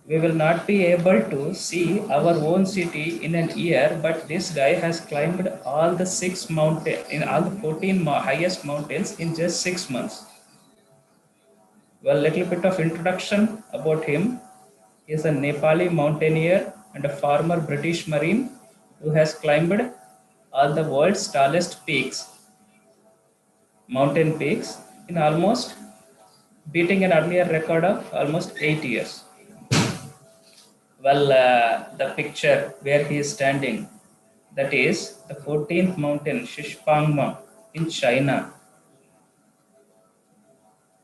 We will not be able to see our own city in an year, but this guy has climbed all the 6 mountains, in all the 14 highest mountains in just 6 months. Well, little bit of introduction about him. He is a Nepali mountaineer and a former British Marine who has climbed all the world's tallest peaks, mountain peaks, in almost beating an earlier record of almost 8 years. Well, the picture where he is standing, that is the 14th mountain, Shishpangma, in China.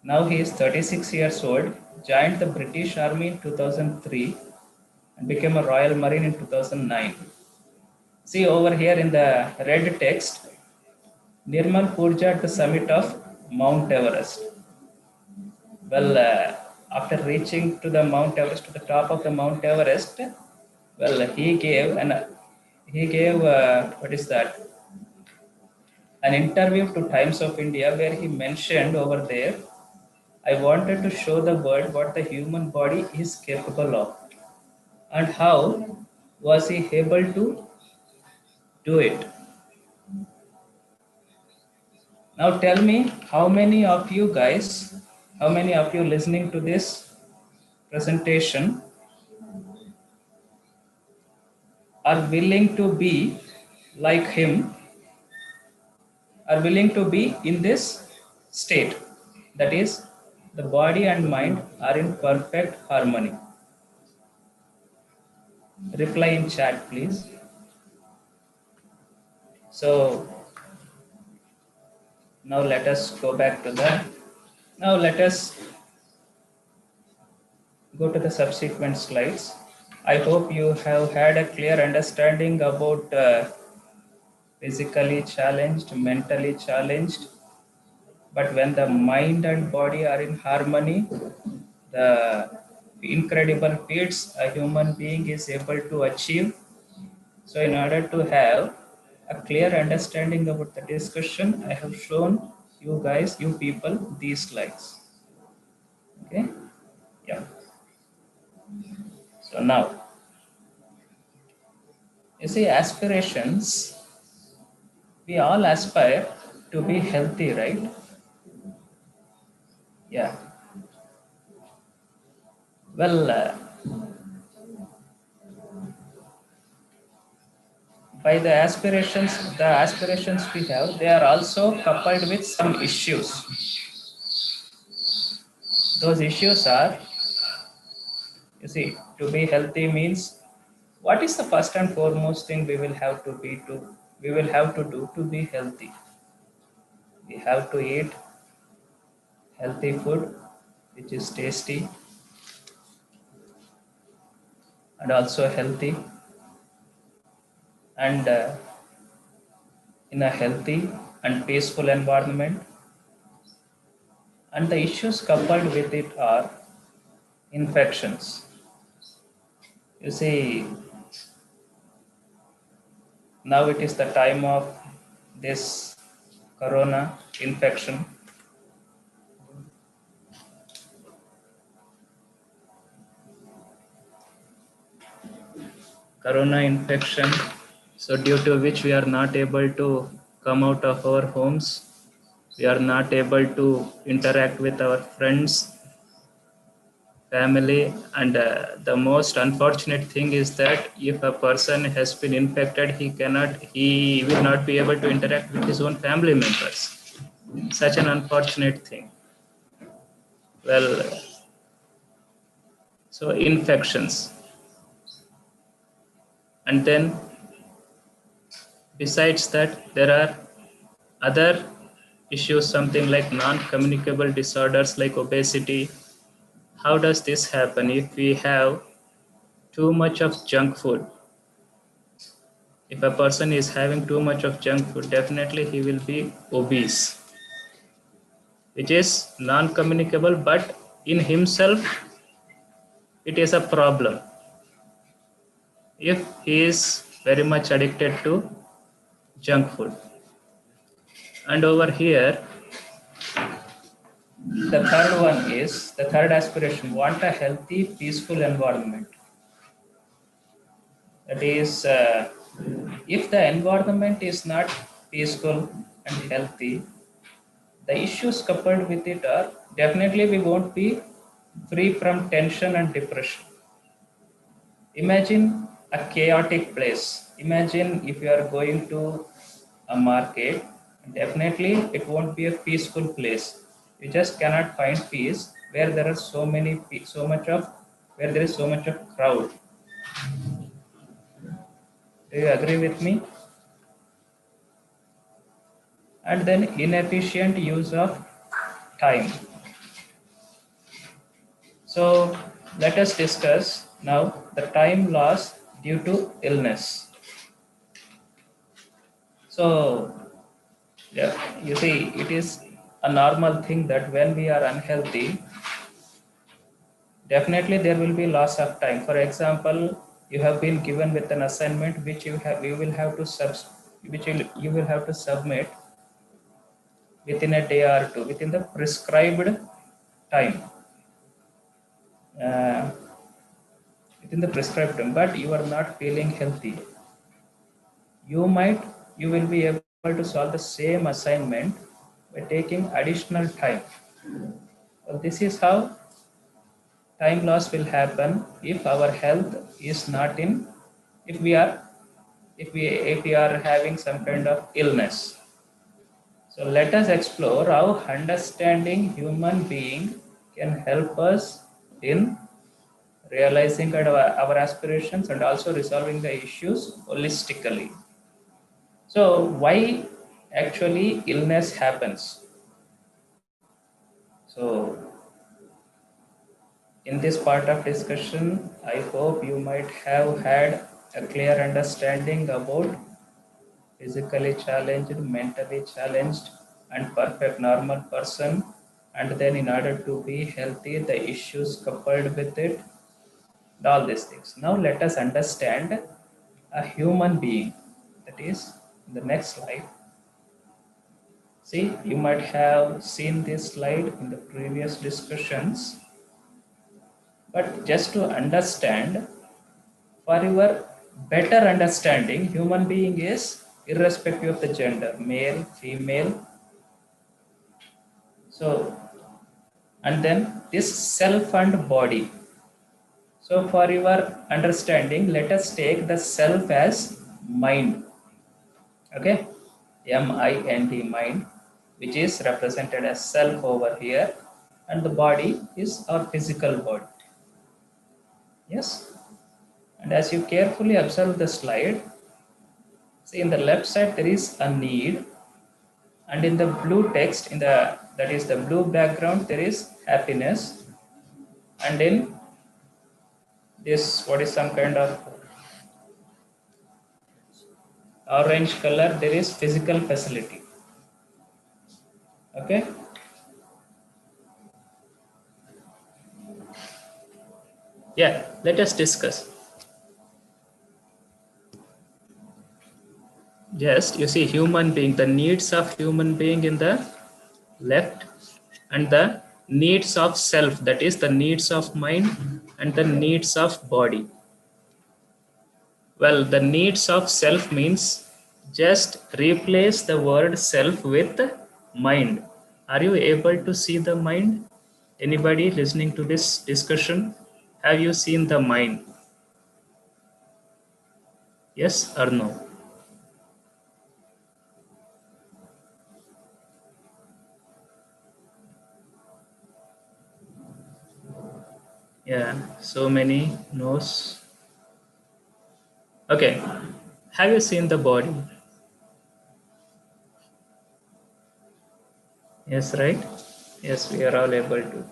Now he is 36 years old, joined the British Army in 2003 and became a Royal Marine in 2009. See over here in the red text, Nirmal Purja at the summit of Mount Everest. Well, after reaching to the Mount Everest, to the top of the Mount Everest, well, he gave what is that? An interview to Times of India where he mentioned over there, I wanted to show the world what the human body is capable of and how was he able to do it. Now tell me, how many of you guys, how many of you listening to this presentation are willing to be like him, are willing to be in this state? That is, the body and mind are in perfect harmony. Reply in chat, please. So now let us go back to the, now let us go to the subsequent slides. I hope you have had a clear understanding about physically challenged, mentally challenged. But when the mind and body are in harmony, the incredible feats a human being is able to achieve. So in order to have a clear understanding about the discussion, I have shown you guys, you people, these slides. Okay? Yeah. So now, you see, aspirations, we all aspire to be healthy, right? Yeah. Well, by the aspirations we have, they are also coupled with some issues. Those issues are, you see, to be healthy means, what is the first and foremost thing we will have to do to be healthy? We have to eat healthy food which is tasty and also healthy, and in a healthy and peaceful environment. And the issues coupled with it are infections. You see, now it is the time of this corona infection. Corona infection, so due to which we are not able to come out of our homes, we are not able to interact with our friends, family, and the most unfortunate thing is that if a person has been infected, he will not be able to interact with his own family members. Such an unfortunate thing. Well, so infections. And then besides that, there are other issues, something like non-communicable disorders like obesity. How does this happen? If we have too much of junk food, if a person is having too much of junk food, definitely he will be obese, which is non-communicable, but in himself, it is a problem. If he is very much addicted to junk food. And over here, The third one is the third aspiration: want a healthy, peaceful environment. That is, if the environment is not peaceful and healthy, the issues coupled with it are definitely we won't be free from tension and depression. Imagine a chaotic place. Imagine if you are going to a market, definitely it won't be a peaceful place. You just cannot find peace where there are so much of, where there is so much of crowd. Do you agree with me? And then inefficient use of time. So let us discuss now the time loss due to illness. So yeah, you see, it is a normal thing that when we are unhealthy, definitely there will be loss of time. For example, you have been given with an assignment which you will have to you will have to submit within a day or two, within the prescribed time. Uh, Within the prescribed time, but you are not feeling healthy. You will be able to solve the same assignment by taking additional time. Well, this is how time loss will happen if our health is not in, if we are, if we are having some kind of illness. So let us explore how understanding human being can help us in realizing our aspirations and also resolving the issues holistically. So why actually illness happens? So in this part of discussion, I hope you might have had a clear understanding about physically challenged, mentally challenged, and perfect normal person. And then in order to be healthy, the issues coupled with it, and all these things. Now let us understand a human being. That is in the next slide. See, you might have seen this slide in the previous discussions, but just to understand, for your better understanding, human being is irrespective of the gender, male, female. So, and then this self and body. So for your understanding, let us take the self as mind. Okay, M-I-N-D, mind, which is represented as self over here, and the body is our physical body. Yes, and as you carefully observe the slide, see in the left side there is a need, and in the blue text, in the that is the blue background, there is happiness, and in this what is some kind of orange color, there is physical facility. Okay. Yeah, let us discuss. Just you see human being, the needs of human being in the left, and the needs of self, that is the needs of mind and the needs of body. Well, the needs of self means just replace the word self with mind. Are you able to see the mind? Anybody listening to this discussion, have you seen the mind? Yes or no? Yeah, so many no's. Okay, have you seen the body? Yes, right? Yes, we are all able to.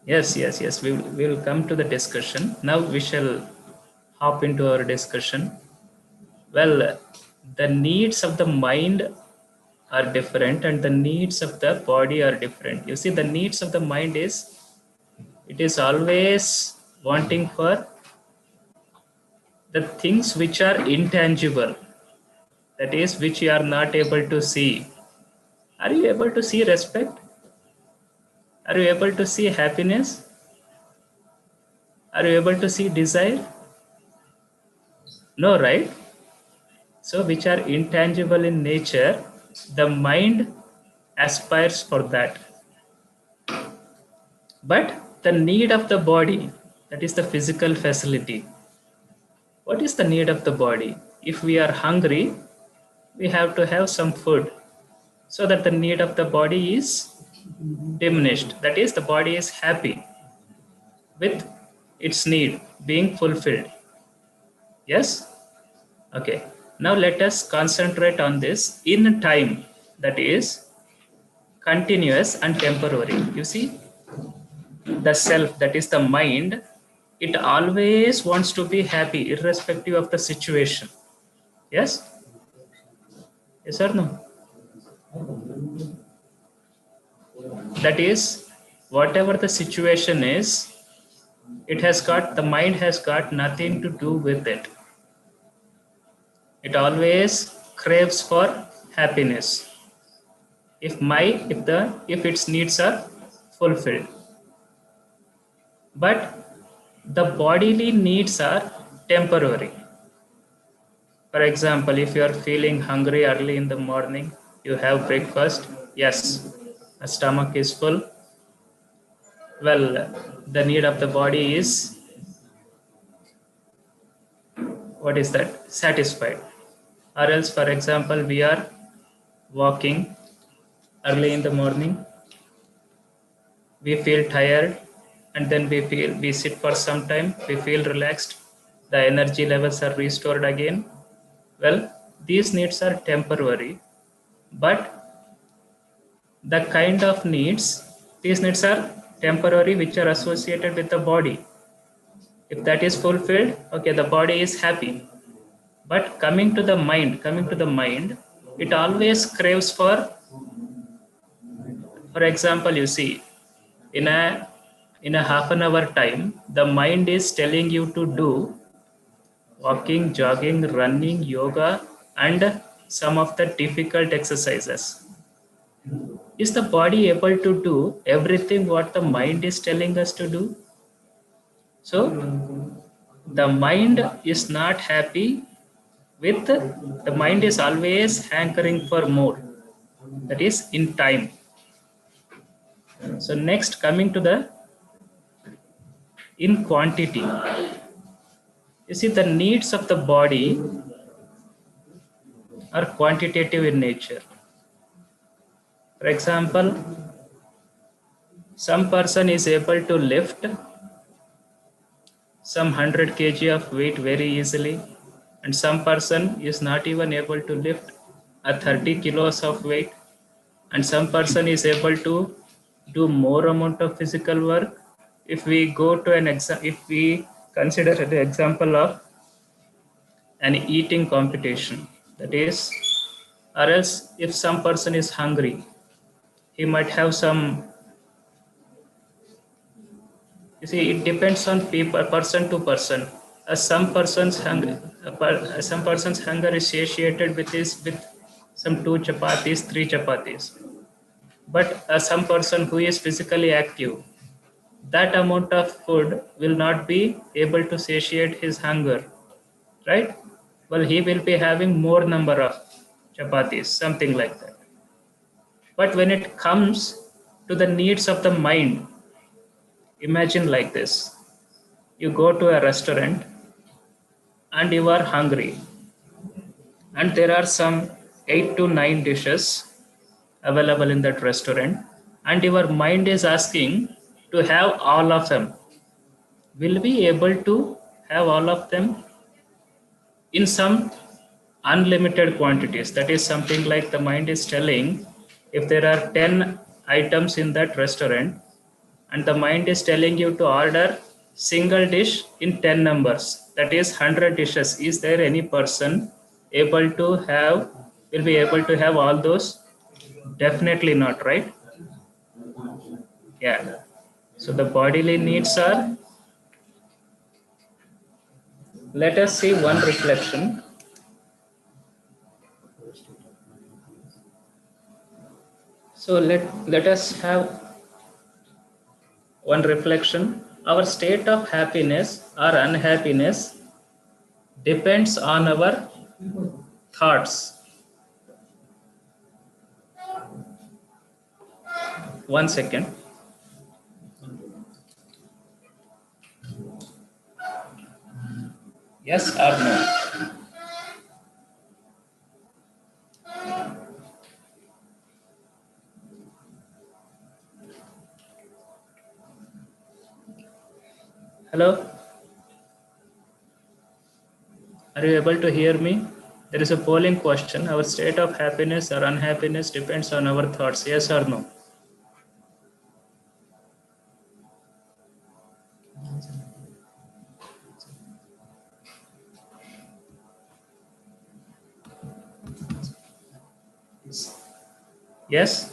Yes. We will come to the discussion. Now we shall hop into our discussion. Well, the needs of the mind are different and the needs of the body are different. You see, the needs of the mind is, it is always wanting for the things which are intangible, that is, which you are not able to see, Are you able to see respect? Are you able to see happiness? Are you able to see desire? No, right? So, which are intangible in nature, the mind aspires for that. But the need of the body, that is the physical facility. What is the need of the body? If we are hungry, we have to have some food so that the need of the body is diminished. That is, the body is happy with its need being fulfilled. Yes? Okay. Now let us concentrate on this in time, that is continuous and temporary. You see, the self, that is the mind, it always wants to be happy irrespective of the situation. Yes? Yes or no? That is, whatever the situation is, the mind has got nothing to do with it. It always craves for happiness if its needs are fulfilled. But the bodily needs are temporary. For example, if you are feeling hungry early in the morning, you have breakfast. Yes, the stomach is full. Well, the need of the body is, what is that? Satisfied. Or else, for example, we are walking early in the morning, we feel tired, and then we sit for some time, we feel relaxed, the energy levels are restored again. Well, these needs are temporary, but the kind of needs, these needs are temporary, which are associated with the body. If that is fulfilled, okay, the body is happy. But coming to the mind, it always craves for example, you see, in a half an hour time, the mind is telling you to do walking, jogging, running, yoga, and some of the difficult exercises. Is the body able to do everything what the mind is telling us to do? So the mind is not happy with, the mind is always hankering for more, that is in time. So next, coming to the in quantity, you see, the needs of the body are quantitative in nature. For example, some person is able to lift some 100 kg of weight very easily, and some person is not even able to lift a 30 kilos of weight, and some person is able to do more amount of physical work. If we go to if we consider the example of an eating competition, that is, or else if some person is hungry, he might have some, you see, it depends on people, person to person. Some person's hunger is satiated with some two chapatis, three chapatis. But some person who is physically active, that amount of food will not be able to satiate his hunger, right? Well, he will be having more number of chapatis, something like that. But when it comes to the needs of the mind, imagine like this. You go to a restaurant and you are hungry, and there are some 8 to 9 dishes available in that restaurant, and your mind is asking to have all of them. Will we able to have all of them in some unlimited quantities? That is something like the mind is telling, if there are 10 items in that restaurant and the mind is telling you to order single dish in 10 numbers, that is 100 dishes, is there any person able to have, will be able to have all those? Definitely not, right? Yeah. So the bodily needs are, let us see one reflection. So let us have one reflection. Our state of happiness or unhappiness depends on our thoughts. One second. Yes or no? Hello? Are you able to hear me? There is a polling question. Our state of happiness or unhappiness depends on our thoughts. Yes or no? Yes?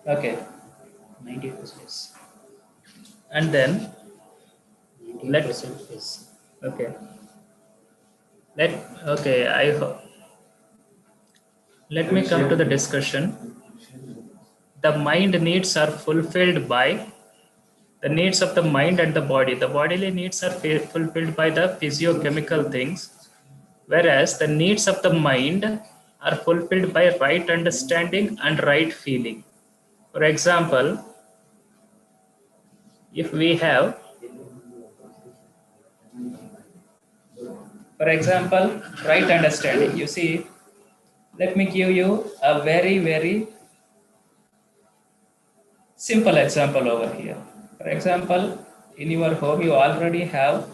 Okay. 90%. And then let's okay. Let okay. Let me come to the discussion. The mind needs are fulfilled by the needs of the mind and the body. The bodily needs are fulfilled by the physiochemical things, whereas the needs of the mind are fulfilled by right understanding and right feeling. For example, if we have, for example, right understanding, you see, let me give you a very simple example over here. For example, in your home, you already have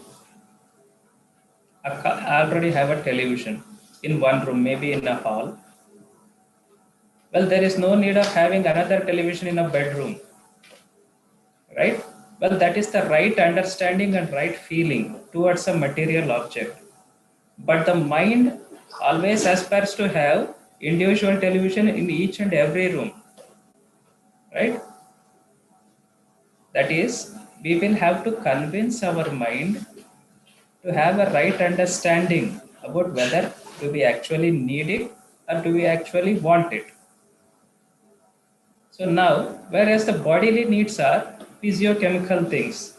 a television in one room, maybe in a hall. Well, there is no need of having another television in a bedroom, right? Well, that is the right understanding and right feeling towards a material object. But the mind always aspires to have individual television in each and every room, right? That is, we will have to convince our mind to have a right understanding about whether do we actually need it or do we actually want it. So now, whereas the bodily needs are physiochemical things,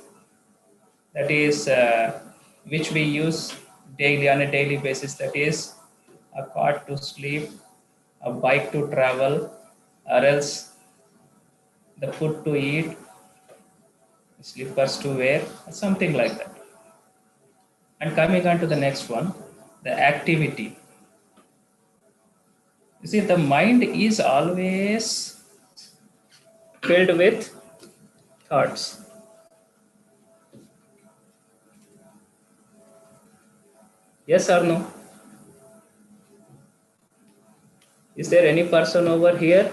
that is, which we use daily on a daily basis, that is, a cot to sleep, a bike to travel, or else the food to eat, slippers to wear, something like that. And coming on to the next one, the activity. You see, the mind is always filled with thoughts. Yes or no? Is there any person over here?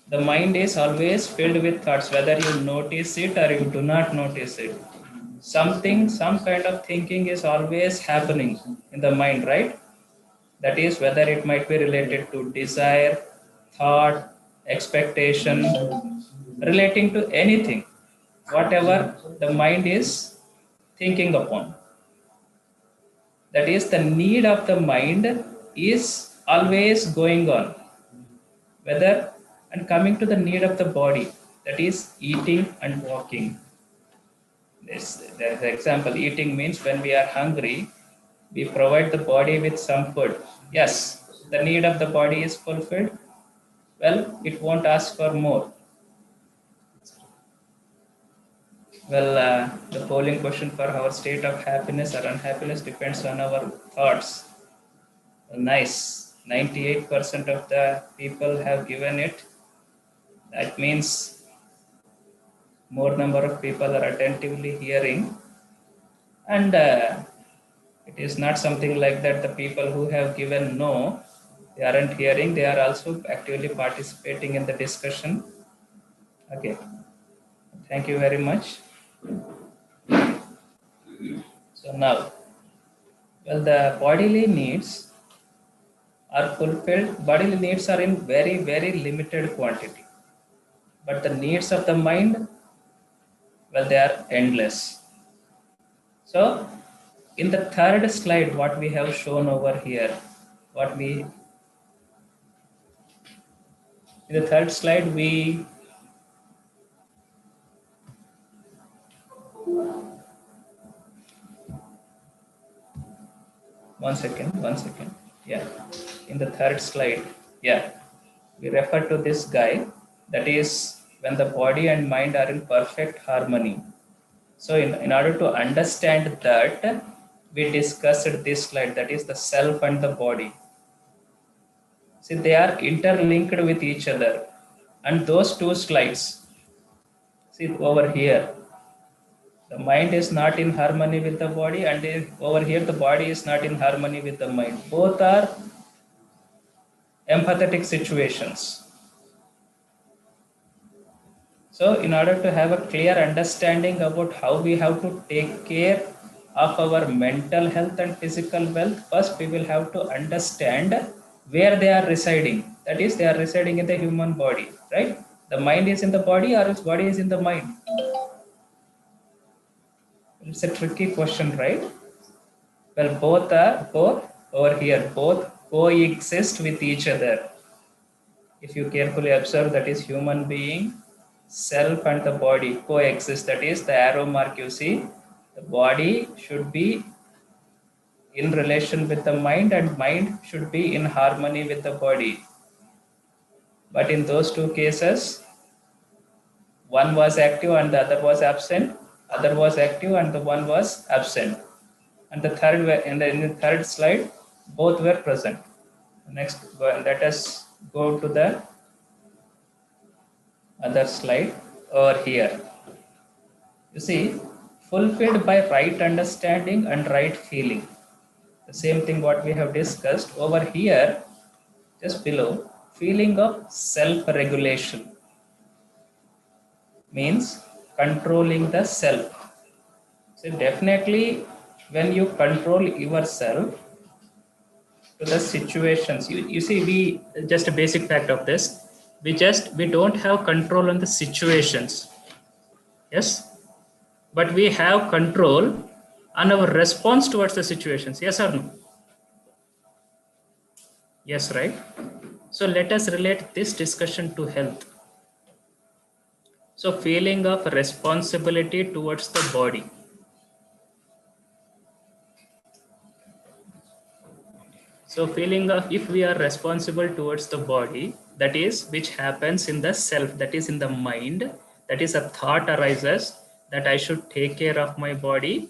The mind is always filled with thoughts, whether you notice it or you do not notice it. Some kind of thinking is always happening in the mind, right? That is, whether it might be related to desire, thought, expectation, relating to anything, whatever the mind is thinking upon. That is, the need of the mind is always going on. Whether and coming to the need of the body, that is eating and walking. There's an example. Eating means when we are hungry, we provide the body with some food. Yes, the need of the body is fulfilled. Well, it won't ask for more. Well, the polling question for our state of happiness or unhappiness depends on our thoughts. Nice. 98% of the people have given it. That means more number of people are attentively hearing. And it is not something like that the people who have given no, they aren't hearing, they are also actively participating in the discussion. Okay. Thank you very much. So now, well, the bodily needs are fulfilled. Bodily needs are in very limited quantity. But the needs of the mind, well, they are endless. So in the third slide, what we have shown over here, in the third slide, we one second. Yeah, in the third slide, yeah, we refer to this guy, that is when the body and mind are in perfect harmony. So in order to understand that, we discussed this slide, that is the self and the body. See, they are interlinked with each other. And those two slides, see over here, the mind is not in harmony with the body, and over here the body is not in harmony with the mind. Both are empathetic situations. So in order to have a clear understanding about how we have to take care of our mental health and physical wealth, first we will have to understand where they are residing. That is, they are residing in the human body, right? The mind is in the body, or its body is in the mind? It's a tricky question, right? Well, both over here, both coexist with each other. If you carefully observe, that is human being, self and the body coexist. That is the arrow mark you see. The body should be in relation with the mind, and mind should be in harmony with the body. But in those two cases, one was active and the other was absent. Other was active and the one was absent. And the third, in the third slide, both were present. Next, let us go to the other slide over here. You see, fulfilled by right understanding and right feeling. The same thing what we have discussed over here, just below, feeling of self-regulation means controlling the self. So definitely when you control yourself to the situations, you see, we just a basic fact of this, we don't have control on the situations. Yes, but we have control on our response towards the situations. Yes or no? Yes, right? So let us relate this discussion to health. So feeling of responsibility towards the body. So feeling of, if we are responsible towards the body, that is which happens in the self, that is in the mind, that is a thought arises that I should take care of my body.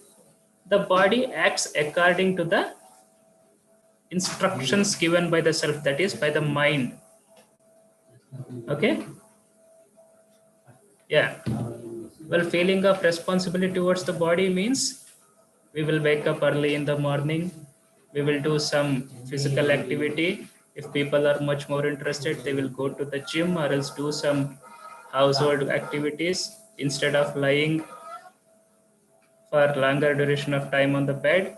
The body acts according to the instructions given by the self, that is by the mind. Okay? Yeah. Well, feeling of responsibility towards the body means we will wake up early in the morning, we will do some physical activity. If people are much more interested, they will go to the gym or else do some household activities instead of lying for longer duration of time on the bed.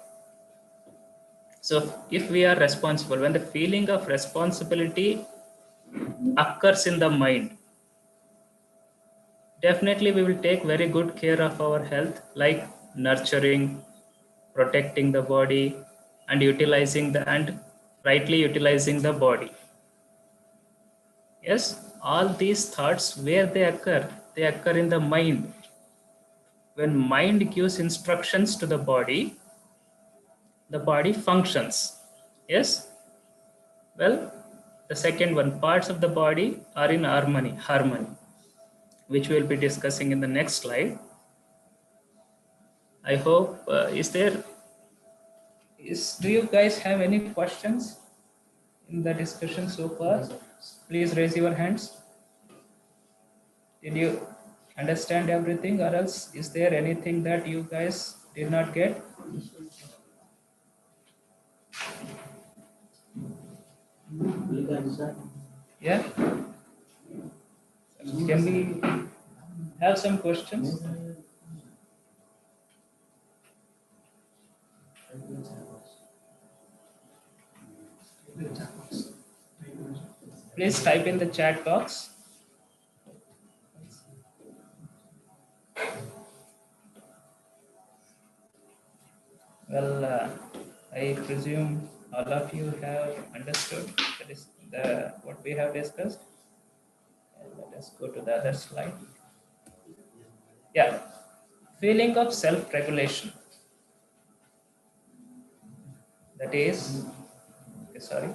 So if we are responsible, when the feeling of responsibility occurs in the mind, definitely we will take very good care of our health, like nurturing, protecting the body, and utilizing the and rightly utilizing the body. Yes, all these thoughts, where they occur in the mind. When mind gives instructions to the body functions. Yes. Well, the second one, parts of the body are in harmony, which we will be discussing in the next slide. I hope, do you guys have any questions in the discussion so far? Please raise your hands. Did you understand everything, or else is there anything that you guys did not get? Yeah? Can we have some questions? Please type in the chat box. I presume all of you have understood that is what we have discussed. And let us go to the other slide. Yeah, feeling of self-regulation. That is, okay, sorry.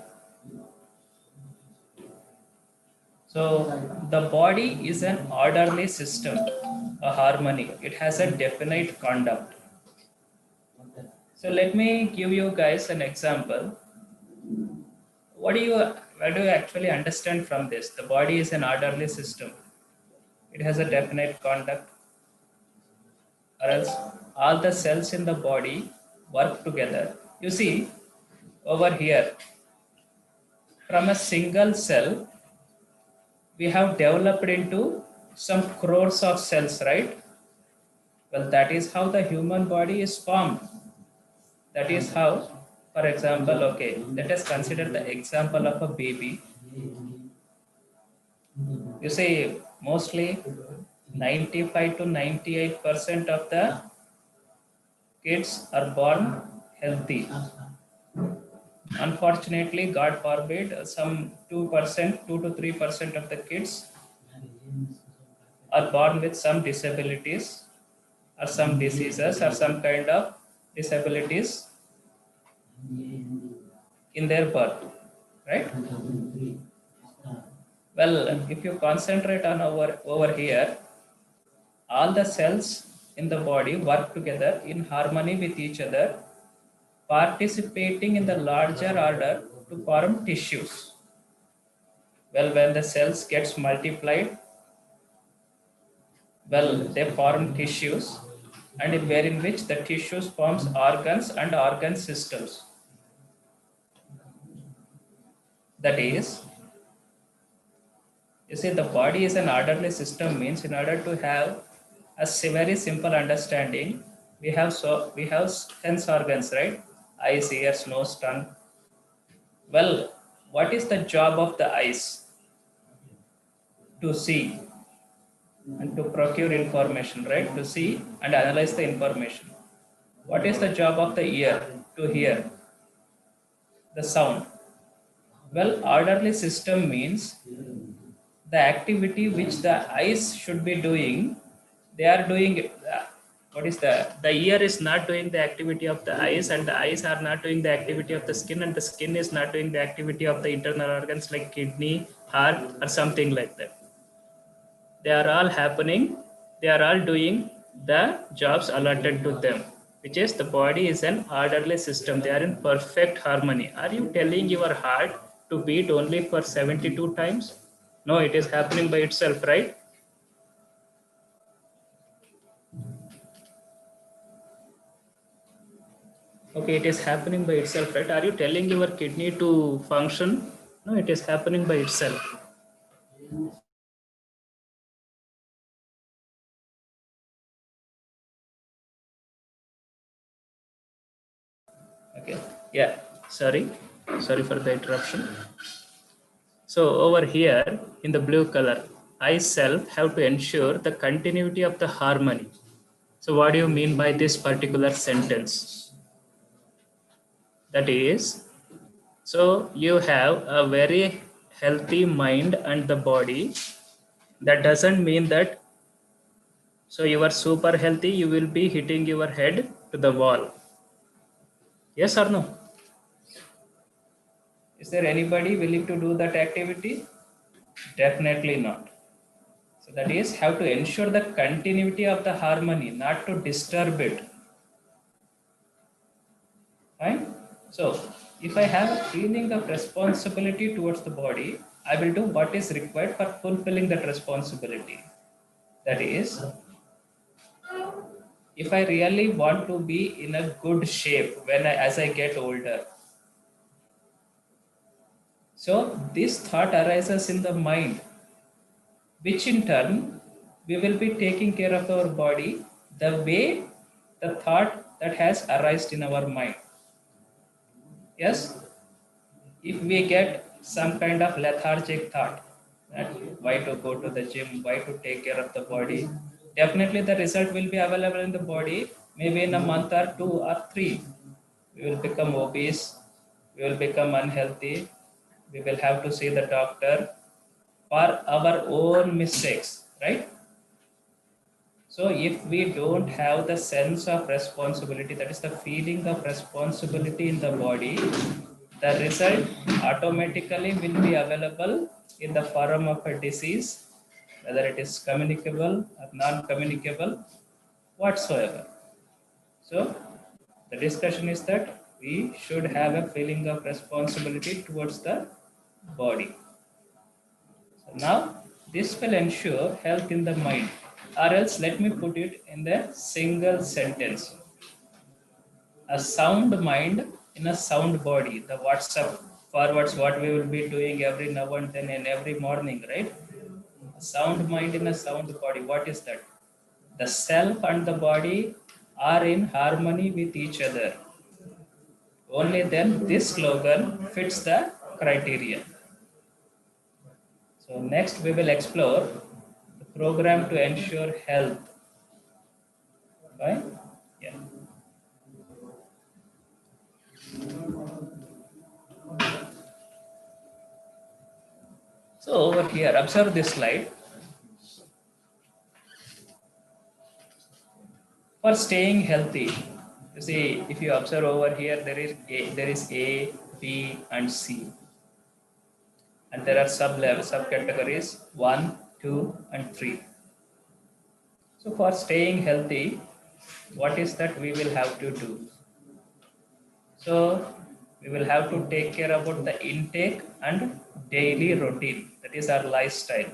So the body is an orderly system, a harmony. It has a definite conduct. So let me give you guys an example. What do you actually understand from this? The body is an orderly system. It has a definite conduct, or else all the cells in the body work together. You see, over here, from a single cell, we have developed into some crores of cells, right? Well, that is how the human body is formed. That is how, for example, okay, let us consider the example of a baby. You see, mostly 95 to 98% of the kids are born healthy. Unfortunately, God forbid, some 2%, 2 to 3% of the kids are born with some disabilities or some diseases or some kind of disabilities in their birth, right? Well, if you concentrate on over here, all the cells in the body work together in harmony with each other, participating in the larger order to form tissues. Well, when the cells gets multiplied, well, they form tissues, and in which the tissues forms organs and organ systems. That is, you see, the body is an orderly system means in order to have a very simple understanding, we have sense organs, right? Eyes, ears, nose, tongue. Well, what is the job of the eyes? To see and to procure information, right? To see and analyze the information. What is the job of the ear? To hear the sound. Well, orderly system means the activity which the eyes should be doing, they are doing it. What is the ear is not doing the activity of the eyes, and the eyes are not doing the activity of the skin, and the skin is not doing the activity of the internal organs like kidney, heart, or something like that. They are all happening, they are all doing the jobs allotted to them, which is the body is an orderly system. They are in perfect harmony. Are you telling your heart to beat only for 72 times? No, it is happening by itself, right? Okay, it is happening by itself, right? Are you telling your kidney to function? No, it is happening by itself. Okay, yeah, sorry for the interruption. So over here in the blue color, I self have to ensure the continuity of the harmony. So what do you mean by this particular sentence? That is, so you have a very healthy mind and the body. That doesn't mean that so you are super healthy, you will be hitting your head to the wall. Yes or no? Is there anybody willing to do that activity? Definitely not. So that is how to ensure the continuity of the harmony, not to disturb it. Right? So if I have a feeling of responsibility towards the body, I will do what is required for fulfilling that responsibility. That is, if I really want to be in a good shape as I get older. So this thought arises in the mind, which in turn we will be taking care of our body the way the thought that has arisen in our mind. Yes, if we get some kind of lethargic thought that why to go to the gym, why to take care of the body, definitely the result will be available in the body maybe in a month or 2 or 3. we will become obese, we will become unhealthy, we will have to see the doctor for our own mistakes, right? So if we don't have the sense of responsibility, that is the feeling of responsibility in the body, the result automatically will be available in the form of a disease, whether it is communicable or non-communicable, whatsoever. So the discussion is that we should have a feeling of responsibility towards the body. So now this will ensure health in the mind, or else let me put it in the single sentence. A sound mind in a sound body. The WhatsApp forwards what we will be doing every now and then and every morning, right? A sound mind in a sound body. What is that? The self and the body are in harmony with each other. Only then this slogan fits the criteria. So next we will explore the program to ensure health. Right? Yeah. So over here, observe this slide. For staying healthy, you see, if you observe over here, there is A, B, and C, and there are subcategories 1, 2, and 3. So for staying healthy, what is that we will have to do? So we will have to take care about the intake and daily routine. That is our lifestyle.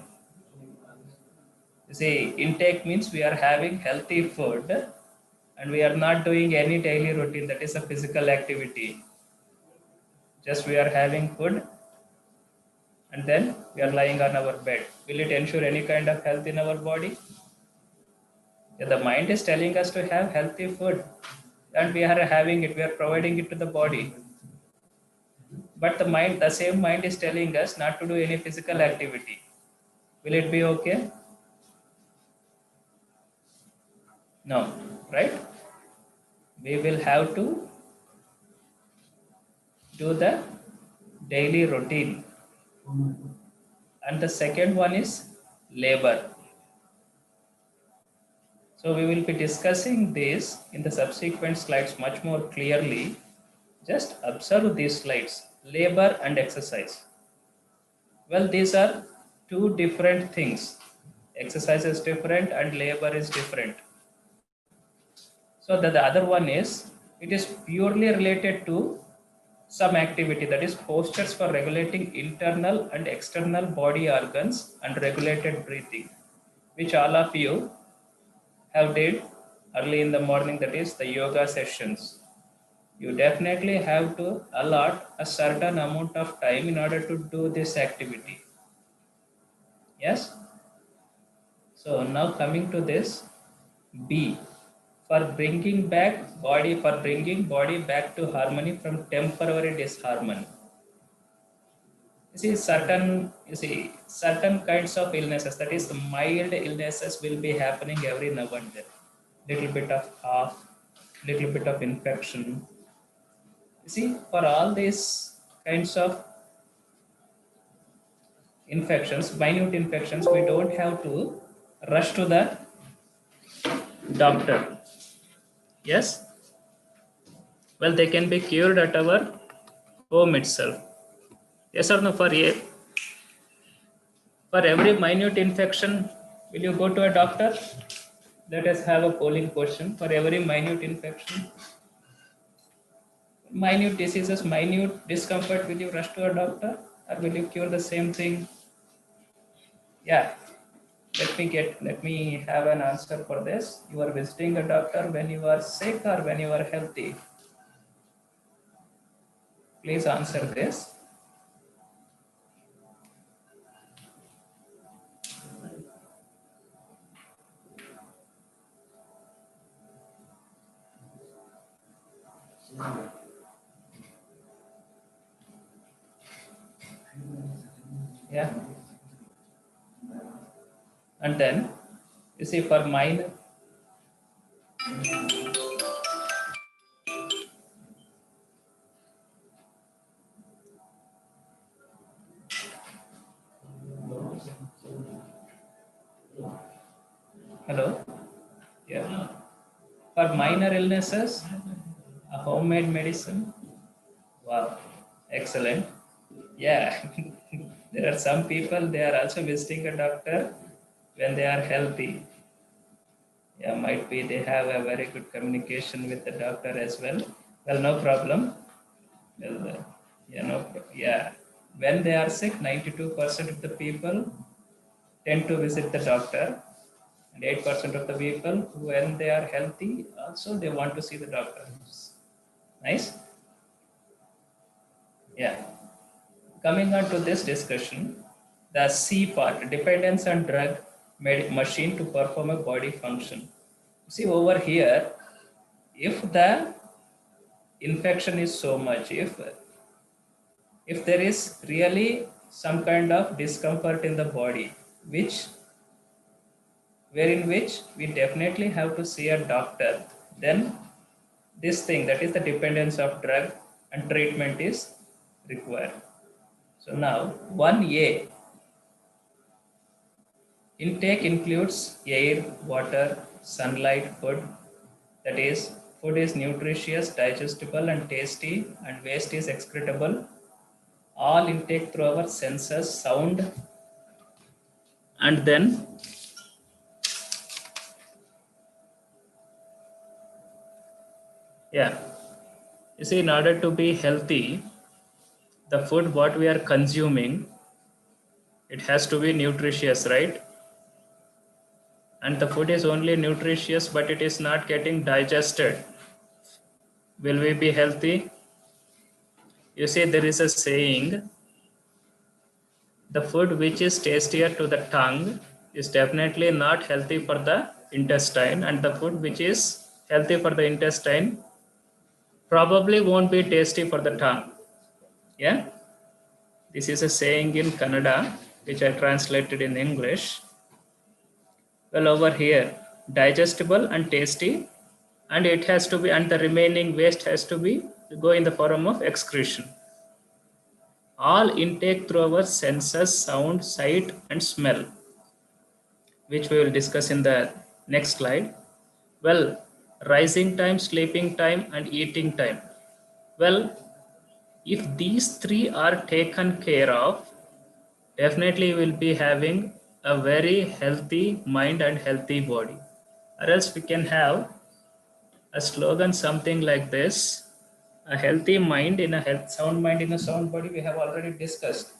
You see, intake means we are having healthy food and we are not doing any daily routine. That is a physical activity. Just we are having food and then we are lying on our bed. Will it ensure any kind of health in our body? Yeah, the mind is telling us to have healthy food and we are having it, we are providing it to the body. But the same mind is telling us not to do any physical activity. Will it be okay? No, right? We will have to do the daily routine. And the second one is labor. So we will be discussing this in the subsequent slides much more clearly. Just observe these slides, labor and exercise. Well, these are two different things. Exercise is different and labor is different. So the other one is, it is purely related to some activity, that is postures for regulating internal and external body organs and regulated breathing, which all of you have did early in the morning, that is the yoga sessions. You definitely have to allot a certain amount of time in order to do this activity. Yes? So now coming to this B, for bringing body back to harmony from temporary disharmony. Certain kinds of illnesses, that is the mild illnesses, will be happening every now and then. Little bit of cough, little bit of infection. You see, for all these kinds of infections, minute infections, we don't have to rush to the doctor. Yes? Well, they can be cured at our home itself. Yes or no? For every minute infection, will you go to a doctor? Let us have a polling question. For every minute infection, minute diseases, minute discomfort, will you rush to a doctor or will you cure the same thing? Yeah. Let me have an answer for this. You are visiting a doctor when you are sick or when you are healthy? Please answer this. Yeah. And then you see, for mine, . Hello? Yeah. For minor illnesses, a homemade medicine. Wow, excellent. Yeah, there are some people, they are also visiting a doctor when they are healthy. Yeah, might be they have a very good communication with the doctor as well. Well, no problem. Well, yeah, yeah. When they are sick, 92% of the people tend to visit the doctor, and 8% of the people, when they are healthy, also they want to see the doctor. Nice. Yeah. Coming on to this discussion, the C part, dependence on drug machine to perform a body function. See over here, if the infection is so much, if there is really some kind of discomfort in the body, which wherein which we definitely have to see a doctor, then this thing, that is the dependence of drug and treatment, is required. So now 1A, intake includes air, water, sunlight, food. That is, food is nutritious, digestible and tasty, and waste is excretable. All intake through our senses, sound, and then yeah, you see, in order to be healthy, the food what we are consuming, it has to be nutritious, right? And the food is only nutritious, but it is not getting digested. Will we be healthy? You see, there is a saying, the food which is tastier to the tongue is definitely not healthy for the intestine, and the food which is healthy for the intestine probably won't be tasty for the tongue. Yeah, this is a saying in Kannada, which I translated in English. Well, over here, digestible and tasty, and it has to be, and the remaining waste has to be go in the form of excretion. All intake through our senses, sound, sight, and smell, which we will discuss in the next slide. Well, rising time, sleeping time, and eating time. Well, if these three are taken care of, definitely we will be having a very healthy mind and healthy body. Or else we can have a slogan something like this: a healthy mind in a sound mind in a sound body. We have already discussed.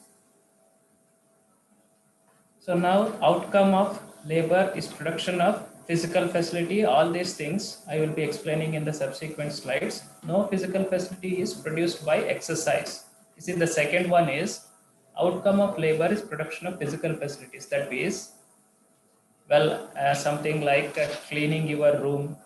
So now outcome of labor is production of physical facility. All these things I will be explaining in the subsequent slides. No physical facility is produced by exercise. You see, the second one is outcome of labor is production of physical facilities. That is, well, something like cleaning your room.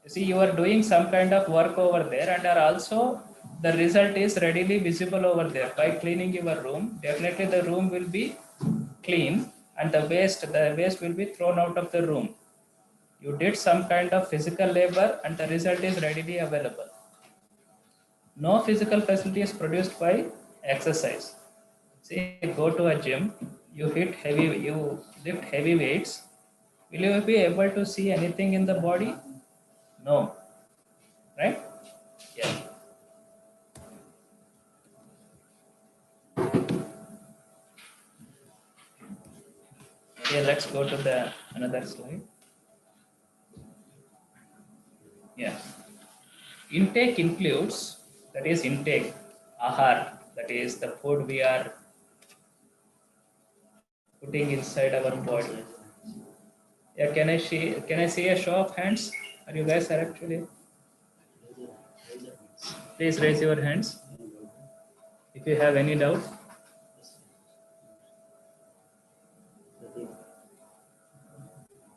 You see, you are doing some kind of work over there, and are also the result is readily visible over there. By cleaning your room, definitely the room will be clean, and the waste will be thrown out of the room. You did some kind of physical labor, and the result is readily available. No physical facility is produced by exercise. Say, go to a gym, you lift heavy weights. Will you be able to see anything in the body? No, right? Yeah. Okay, let's go to the another slide. Yeah. Intake includes, that is intake, ahar, that is the food we are putting inside our body. Yeah, can I see a show of hands? Are you guys are actually? Please raise your hands if you have any doubt.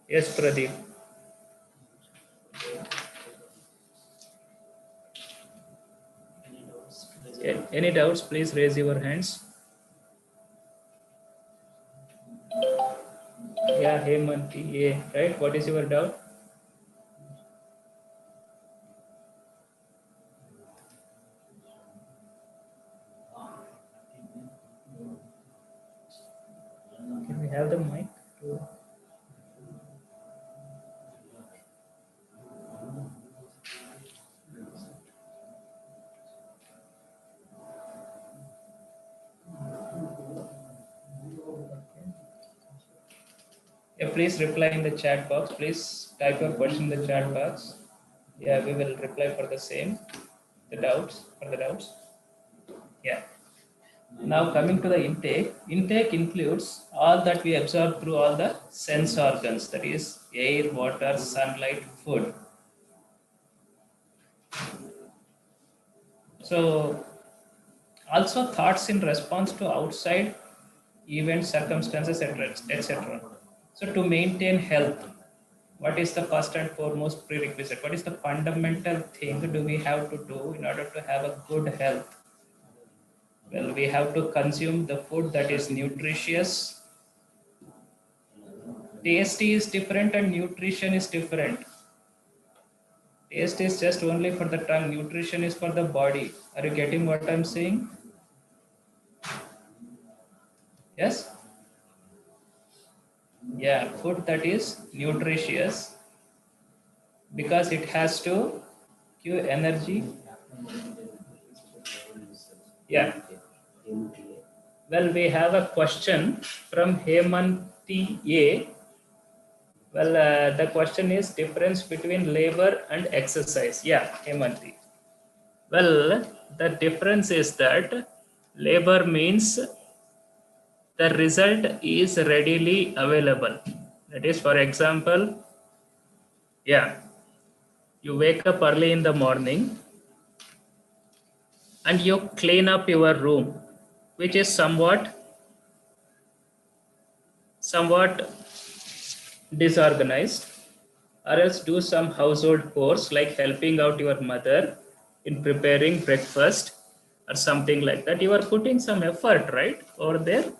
Yes, Pradeep. Yeah, any doubts? Please raise your hands. Yeah, Hemanti. Yeah, right. What is your doubt? Can we have the mic? please reply in the chat box. Please type your question in the chat box. Yeah, we will reply for the same. The doubts. Yeah. Now coming to the intake. Intake includes all that we absorb through all the sense organs. That is air, water, sunlight, food. So also thoughts in response to outside events, circumstances, etc. So to maintain health, what is the first and foremost prerequisite? What is the fundamental thing do we have to do in order to have a good health? Well, we have to consume the food that is nutritious. Taste is different and nutrition is different. Taste is just only for the tongue, nutrition is for the body. Are you getting what I'm saying? Yes? Yeah, food that is nutritious because it has to give energy. Yeah. Well, we have a question from Hemanti A. Well, the question is difference between labor and exercise. Yeah, Hemanti. Well, the difference is that labor means the result is readily available. That is, for example, yeah, you wake up early in the morning and you clean up your room, which is somewhat disorganized, or else do some household chores like helping out your mother in preparing breakfast or something like that. You are putting some effort, right, over there.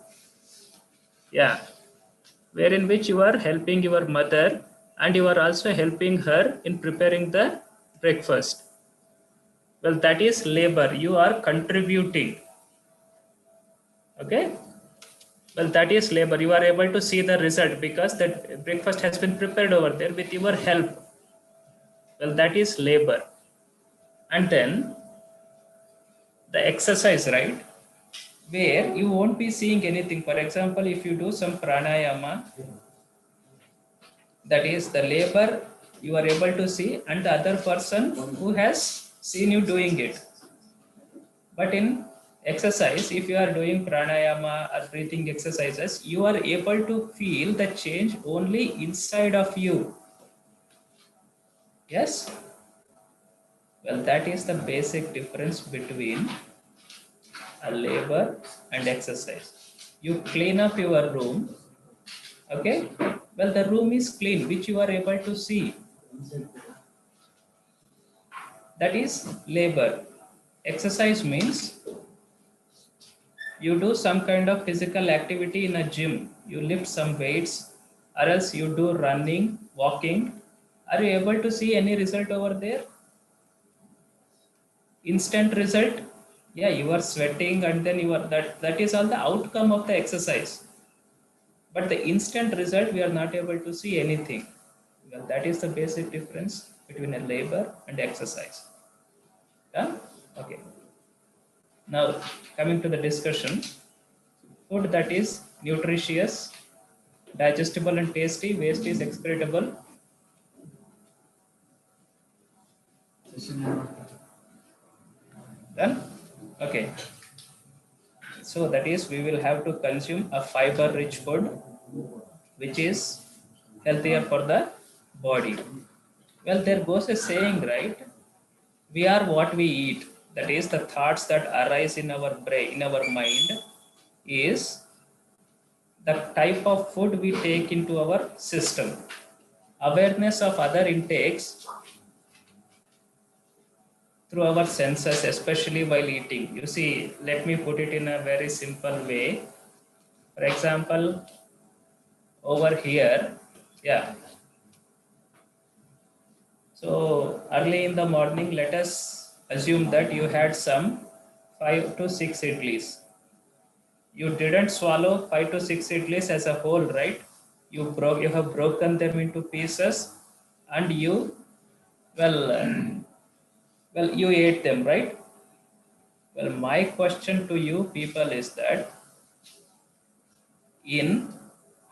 Yeah, wherein which you are helping your mother and you are also helping her in preparing the breakfast. Well, that is labor. You are contributing. Okay. Well, that is labor. You are able to see the result because that breakfast has been prepared over there with your help. Well, that is labor. And then the exercise, right? Where you won't be seeing anything. For example, if you do some pranayama, that is the labor you are able to see, and the other person who has seen you doing it. But in exercise, if you are doing pranayama or breathing exercises, you are able to feel the change only inside of you. Yes? Well, that is the basic difference between a labor and exercise. You clean up your room, okay? Well, the room is clean, which you are able to see. That is labor. Exercise means you do some kind of physical activity in a gym. You lift some weights, or else you do running, walking. Are you able to see any result over there? Instant result? Yeah, you are sweating and then you are that is all the outcome of the exercise. But the instant result, we are not able to see anything. Well, that is the basic difference between a labor and exercise. Yeah? Okay. Now, coming to the discussion, food that is nutritious, digestible and tasty, waste is excretable. Done? Okay. So that is, we will have to consume a fiber-rich food, which is healthier for the body. Well, there goes a saying, right? We are what we eat. That is, the thoughts that arise in our brain, in our mind, is the type of food we take into our system. Awareness of other intakes through our senses, especially while eating. You see, let me put it in a very simple way. For example, over here, yeah. So early in the morning, let us assume that you had some 5 to 6 idlis. You didn't swallow 5 to 6 idlis as a whole, right? You have broken them into pieces, and you you ate them, right? Well, my question to you people is that in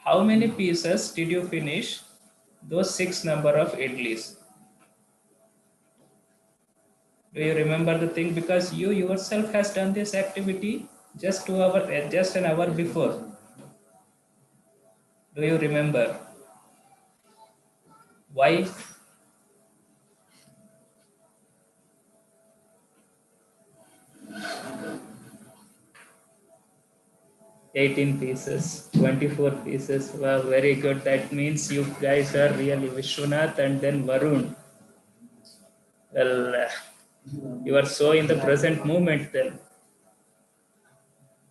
how many pieces did you finish those 6 number of idlis? Do you remember the thing? Because you yourself has done this activity just just an hour before. Do you remember? Why? 18 pieces, 24 pieces. Wow, very good. That means you guys are really Vishwanath and then Varun. Well, you are so in the present moment then.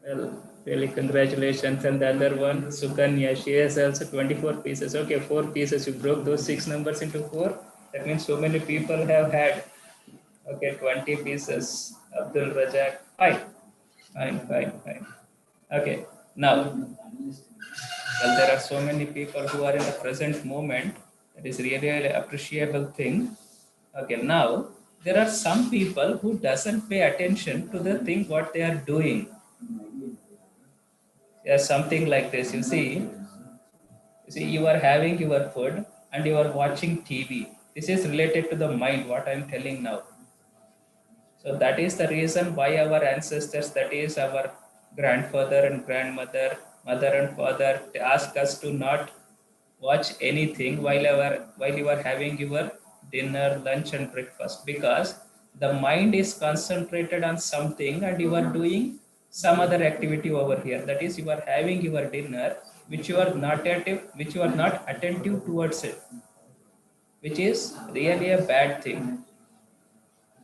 Well, really congratulations. And the other one, Sukanya, she has also 24 pieces. Okay, 4 pieces. You broke those 6 numbers into 4. That means so many people have had. Okay, 20 pieces. Abdul Razak. Fine. Fine. Okay, now, well, there are so many people who are in the present moment. That is really an appreciable thing. Okay, now, there are some people who doesn't pay attention to the thing what they are doing. Yes, something like this. You are having your food and you are watching TV. This is related to the mind, what I am telling now. So that is the reason why our ancestors, that is our grandfather and grandmother, mother and father, ask us to not watch anything while you are having your dinner, lunch, and breakfast, because the mind is concentrated on something and you are doing some other activity over here. That is, you are having your dinner, which you are not attentive towards it, which is really a bad thing.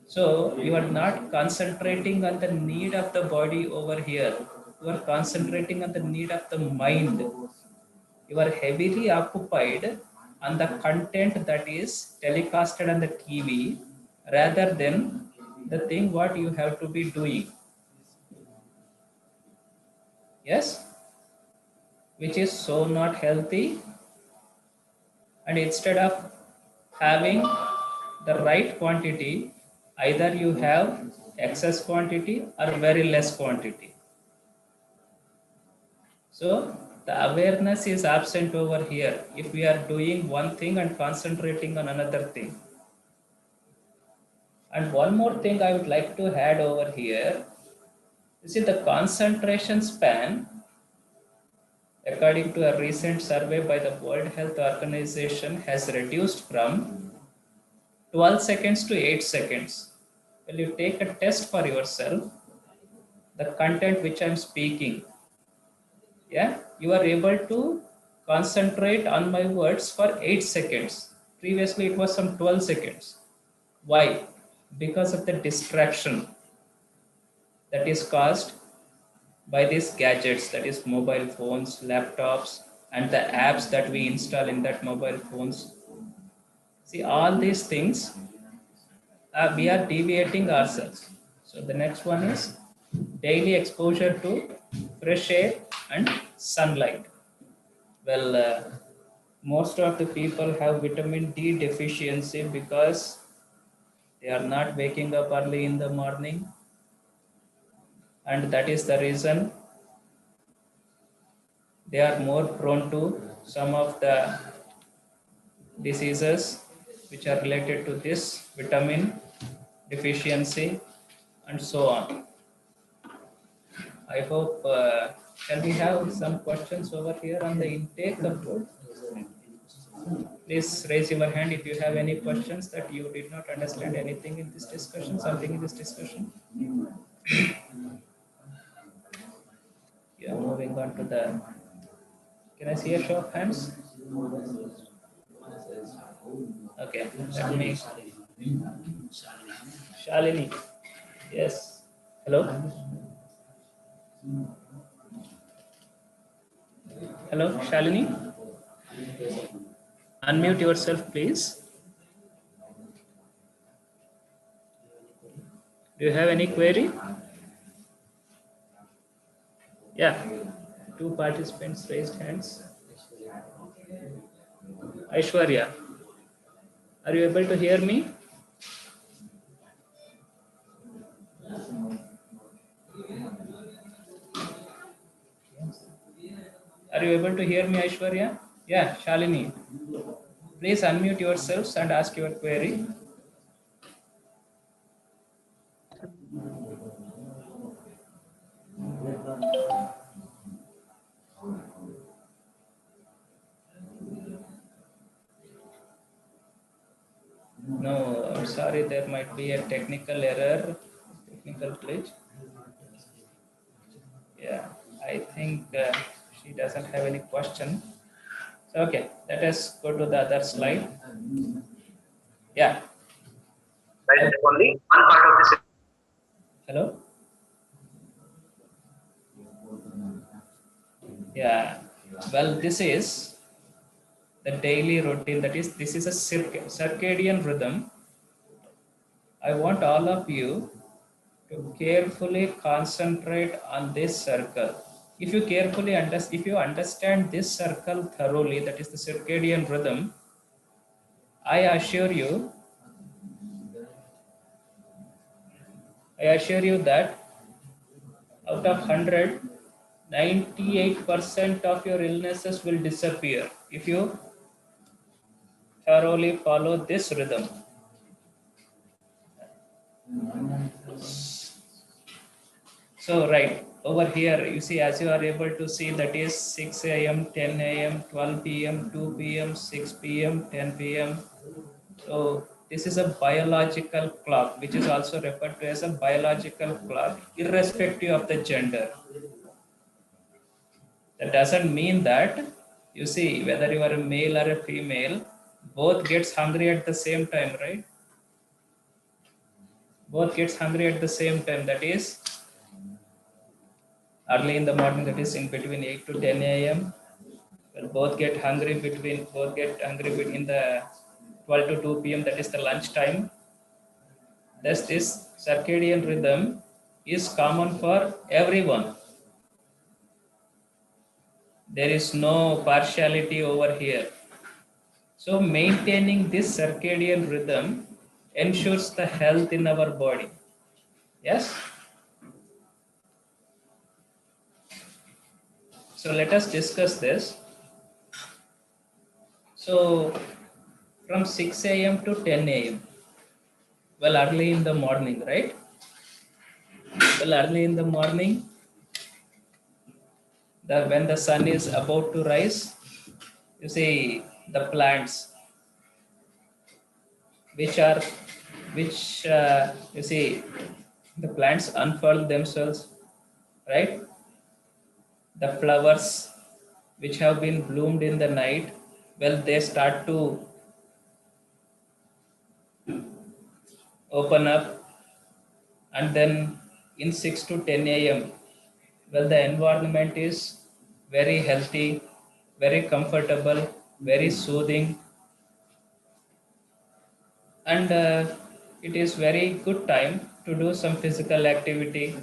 So you are not concentrating on the need of the body over here. You are concentrating on the need of the mind. You are heavily occupied on the content that is telecasted on the TV rather than the thing what you have to be doing. Yes, which is so not healthy. And instead of having the right quantity, either you have excess quantity or very less quantity. So the awareness is absent over here if we are doing one thing and concentrating on another thing. And one more thing I would like to add over here. You see, the concentration span, according to a recent survey by the World Health Organization, has reduced from 12 seconds to 8 seconds. Will you take a test for yourself? The content which I'm speaking, yeah, you are able to concentrate on my words for 8 seconds. Previously, it was some 12 seconds. Why? Because of the distraction that is caused by these gadgets, that is mobile phones, laptops, and the apps that we install in that mobile phones. See, all these things, we are deviating ourselves. So the next one is daily exposure to fresh air and sunlight. Well, most of the people have vitamin D deficiency because they are not waking up early in the morning, and that is the reason they are more prone to some of the diseases which are related to this vitamin deficiency and so on. I hope, can we have some questions over here on the intake of food? Please raise your hand if you have any questions that you did not understand anything in this discussion, something in this discussion. Yeah, moving on to the, can I see a show of hands? Okay, let me, Shalini, yes, hello? Hello, Shalini? Unmute yourself, please. Do you have any query? Yeah, 2 participants raised hands. Aishwarya, are you able to hear me? Are Are you able to hear me, Aishwarya? Yeah, Shalini. Please unmute yourselves and ask your query. No, I'm sorry, there might be a technical error, technical glitch. Yeah, I think she doesn't have any question. So, okay, let us go to the other slide. Yeah. Right, only one part of this. Hello? Yeah. Well, this is the daily routine. That is, this is a circadian rhythm. I want all of you to carefully concentrate on this circle. If you carefully if you understand this circle thoroughly, that is the circadian rhythm, I assure you that out of 100, 98% of your illnesses will disappear if you thoroughly follow this rhythm. So right over here, you see, as you are able to see, that is 6 a.m., 10 a.m., 12 p.m., 2 p.m., 6 p.m., 10 p.m. So this is a biological clock, which is also referred to as a biological clock, irrespective of the gender. That doesn't mean that, you see, whether you are a male or a female, both gets hungry at the same time, right? Both gets hungry at the same time. That is early in the morning, that is in between 8 to 10 a.m. Well, both get hungry between the 12 to 2 p.m. That is the lunch time. Thus, this circadian rhythm is common for everyone. There is no partiality over here. So maintaining this circadian rhythm ensures the health in our body. Yes? So let us discuss this. So from 6 a.m. to 10 a.m. Well, early in the morning, right? Well, early in the morning, when the sun is about to rise, you see the plants you see the plants unfurl themselves, right? The flowers which have been bloomed in the night, well, they start to open up, and then in 6 to 10 a.m., well, the environment is very healthy, very comfortable, very soothing, and it is very good time to do some physical activity.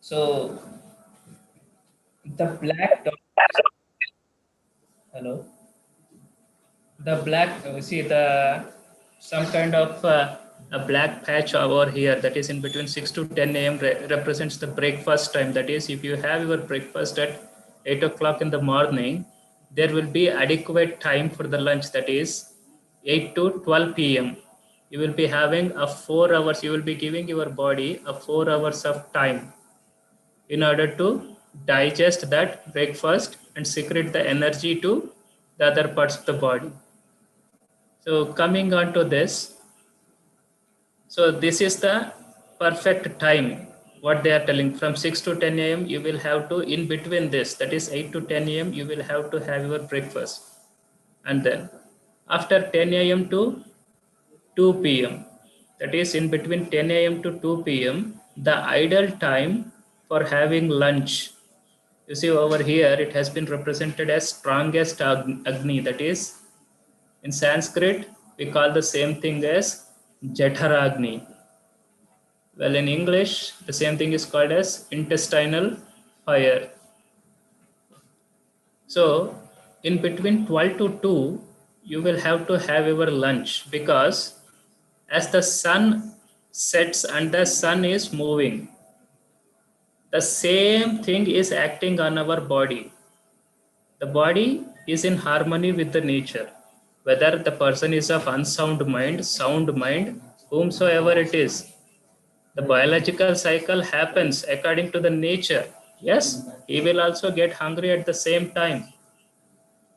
So the black dot, hello, the black, see the some kind of a black patch over here, that is in between 6 to 10 a.m. represents the breakfast time. That is, if you have your breakfast at 8 o'clock in the morning, there will be adequate time for the lunch, that is 8 to 12 p.m. You will be having a 4 hours, you will be giving your body a 4 hours of time in order to digest that breakfast and secrete the energy to the other parts of the body. So coming on to this, so this is the perfect time. What they are telling, from 6 to 10 a.m. you will have to, in between this, that is 8 to 10 a.m. you will have to have your breakfast, and then after 10 a.m. to 2 p.m., that is in between 10 a.m. to 2 p.m. the ideal time for having lunch. You see over here it has been represented as strongest Agni, that is in Sanskrit we call the same thing as Jatharagni. Well, in English the same thing is called as intestinal fire. So in between 12 to 2 you will have to have your lunch, because as the sun sets and the sun is moving, The same thing is acting on our body. The body is in harmony with the nature. Whether the person is of unsound mind, sound mind, whomsoever it is, the biological cycle happens according to the nature. Yes, he will also get hungry at the same time,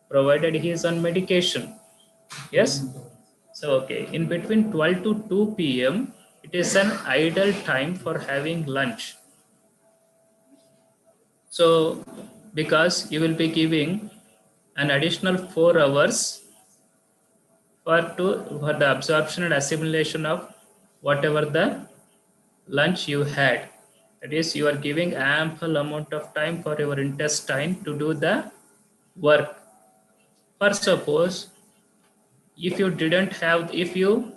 provided he is on medication. Yes. So, okay, in between 12 to 2 p.m., it is an ideal time for having lunch. So, because you will be giving an additional 4 hours for the absorption and assimilation of whatever the lunch you had. That is, you are giving ample amount of time for your intestine to do the work. For suppose, if you didn't have, if you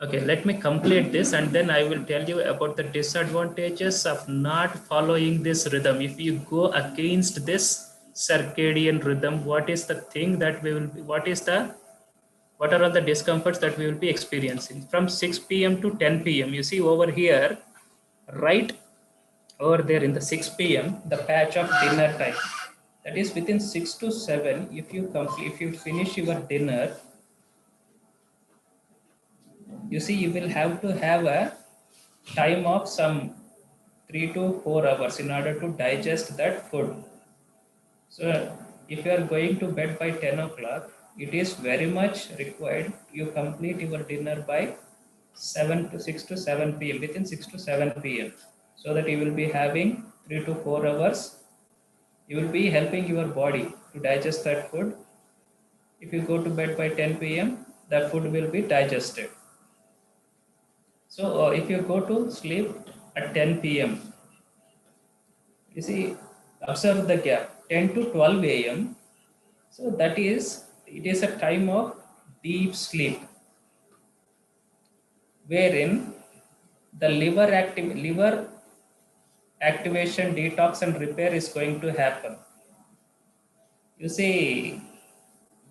okay, let me complete this and then I will tell you about the disadvantages of not following this rhythm. If you go against this circadian rhythm, what is the thing that we will be, what are all the discomforts that we will be experiencing from 6 p.m. to 10 p.m. You see over here, right over there in the 6 p.m., the patch of dinner time. That is within 6 to 7, if you finish your dinner, you see you will have to have a time of some 3 to 4 hours in order to digest that food. So if you are going to bed by 10 o'clock, it is very much required you complete your dinner by 7 to 6 to 7 p.m. within 6 to 7 p.m. so that you will be having 3 to 4 hours. You will be helping your body to digest that food. If you go to bed by 10 p.m., the food will be digested. So if you go to sleep at 10 p.m., you see, observe the gap 10 to 12 a.m. So that is, it is a time of deep sleep wherein the liver activation, detox, and repair is going to happen. You see,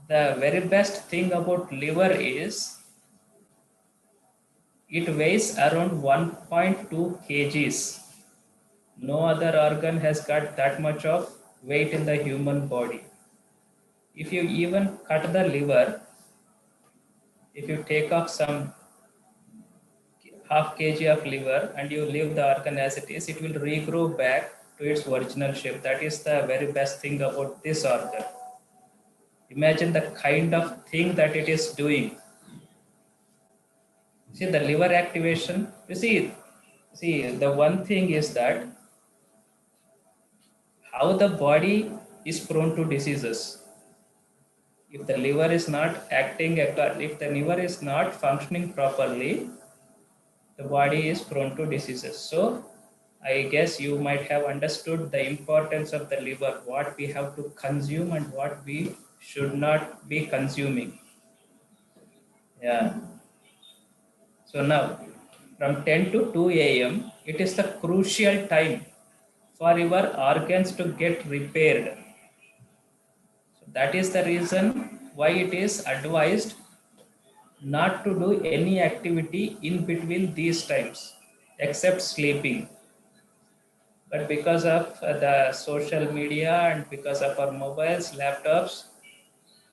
the very best thing about liver is it weighs around 1.2 kgs. No other organ has got that much of weight in the human body. If you even cut the liver, if you take off some half kg of liver and you leave the organ as it is, it will regrow back to its original shape. That is the very best thing about this organ. Imagine the kind of thing that it is doing. See the liver activation. You see the one thing is that how the body is prone to diseases. If the liver is not acting, if the liver is not functioning properly, the body is prone to diseases. So I guess you might have understood the importance of the liver, what we have to consume and what we should not be consuming. Yeah. So now from 10 to 2 a.m., it is the crucial time for your organs to get repaired. So that is the reason why it is advised not to do any activity in between these times except sleeping. But because of the social media and because of our mobiles, laptops,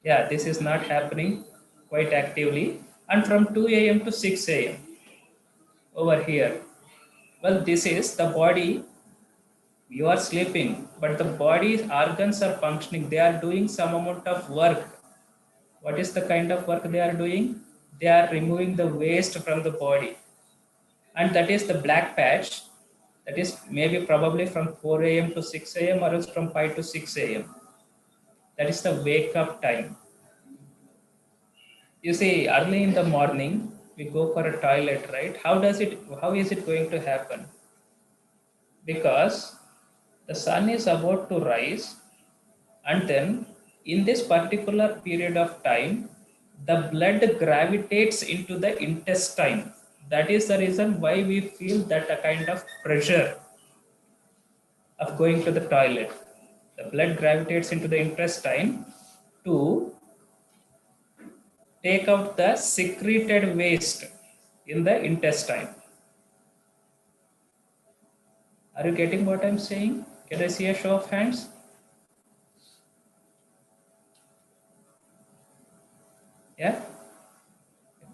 yeah, this is not happening quite actively. And from 2 a.m. to 6 a.m. over here, well, this is the body. You are sleeping, but the body's organs are functioning. They are doing some amount of work. What is the kind of work they are doing? They are removing the waste from the body. And that is the black patch. That is maybe probably from 4 a.m. to 6 a.m. or else from 5 to 6 a.m. That is the wake up time. You see, early in the morning, we go for a toilet, right? How is it going to happen? Because the sun is about to rise, and then in this particular period of time, the blood gravitates into the intestine. That is the reason why we feel that a kind of pressure of going to the toilet. The blood gravitates into the intestine to take out the secreted waste in the intestine. Are you getting what I'm saying? Can I see a show of hands? Yeah?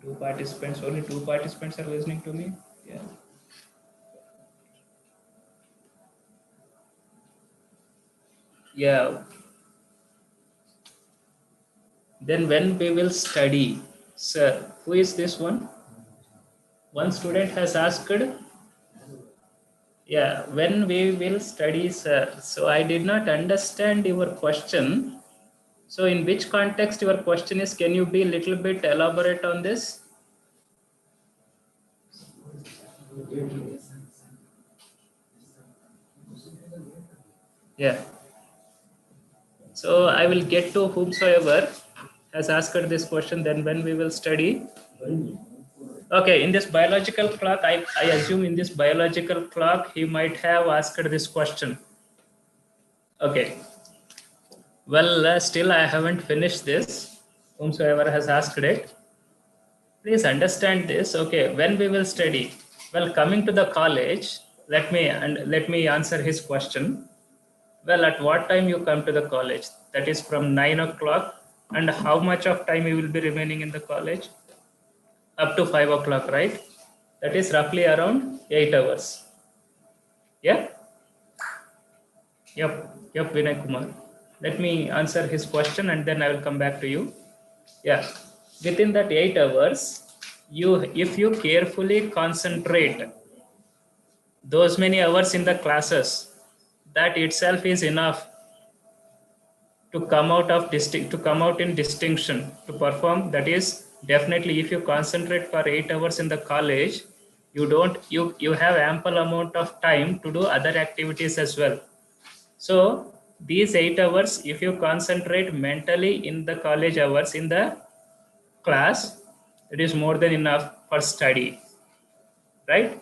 Two participants, only two participants are listening to me. Yeah. Yeah. Then when we will study, sir, who is this one? One student has asked, yeah, when we will study, sir. So I did not understand your question. So in which context your question is, can you be a little bit elaborate on this? Yeah. So I will get to whomsoever has asked this question, then when we will study. Okay, in this biological clock, I assume in this biological clock, he might have asked this question. Okay. Well, still I haven't finished this. Whomsoever has asked it, please understand this. Okay, when we will study. Well, coming to the college, let me answer his question. Well, at what time you come to the college? That is from 9 o'clock. And how much of time you will be remaining in the college? Up to 5 o'clock, right? That is roughly around 8 hours. Yeah? Yep, Vinay Kumar. Let me answer his question and then I will come back to you. Yeah. Within that 8 hours, if you carefully concentrate those many hours in the classes, that itself is enough to come out of to come out in distinction to perform. That is definitely, if you concentrate for 8 hours in the college, you have ample amount of time to do other activities as well. So these 8 hours, if you concentrate mentally in the college hours in the class, it is more than enough for study, right?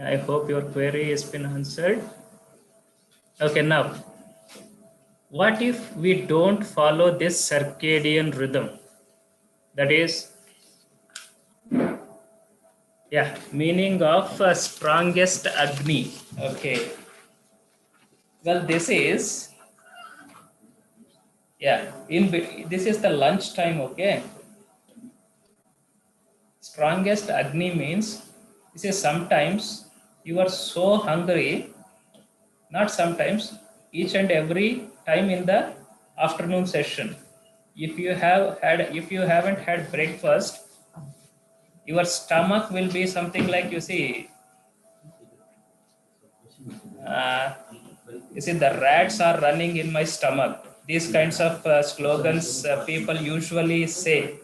I hope your query has been answered. Okay, now what if we don't follow this circadian rhythm? That is, yeah, meaning of strongest Agni. Okay. Well, this is, yeah, this is the lunch time, okay? Strongest Agni means, this is sometimes you are so hungry, not sometimes, each and every time in the afternoon session. If you haven't had breakfast, your stomach will be something like, uh, the rats are running in my stomach. These kinds of slogans people usually say.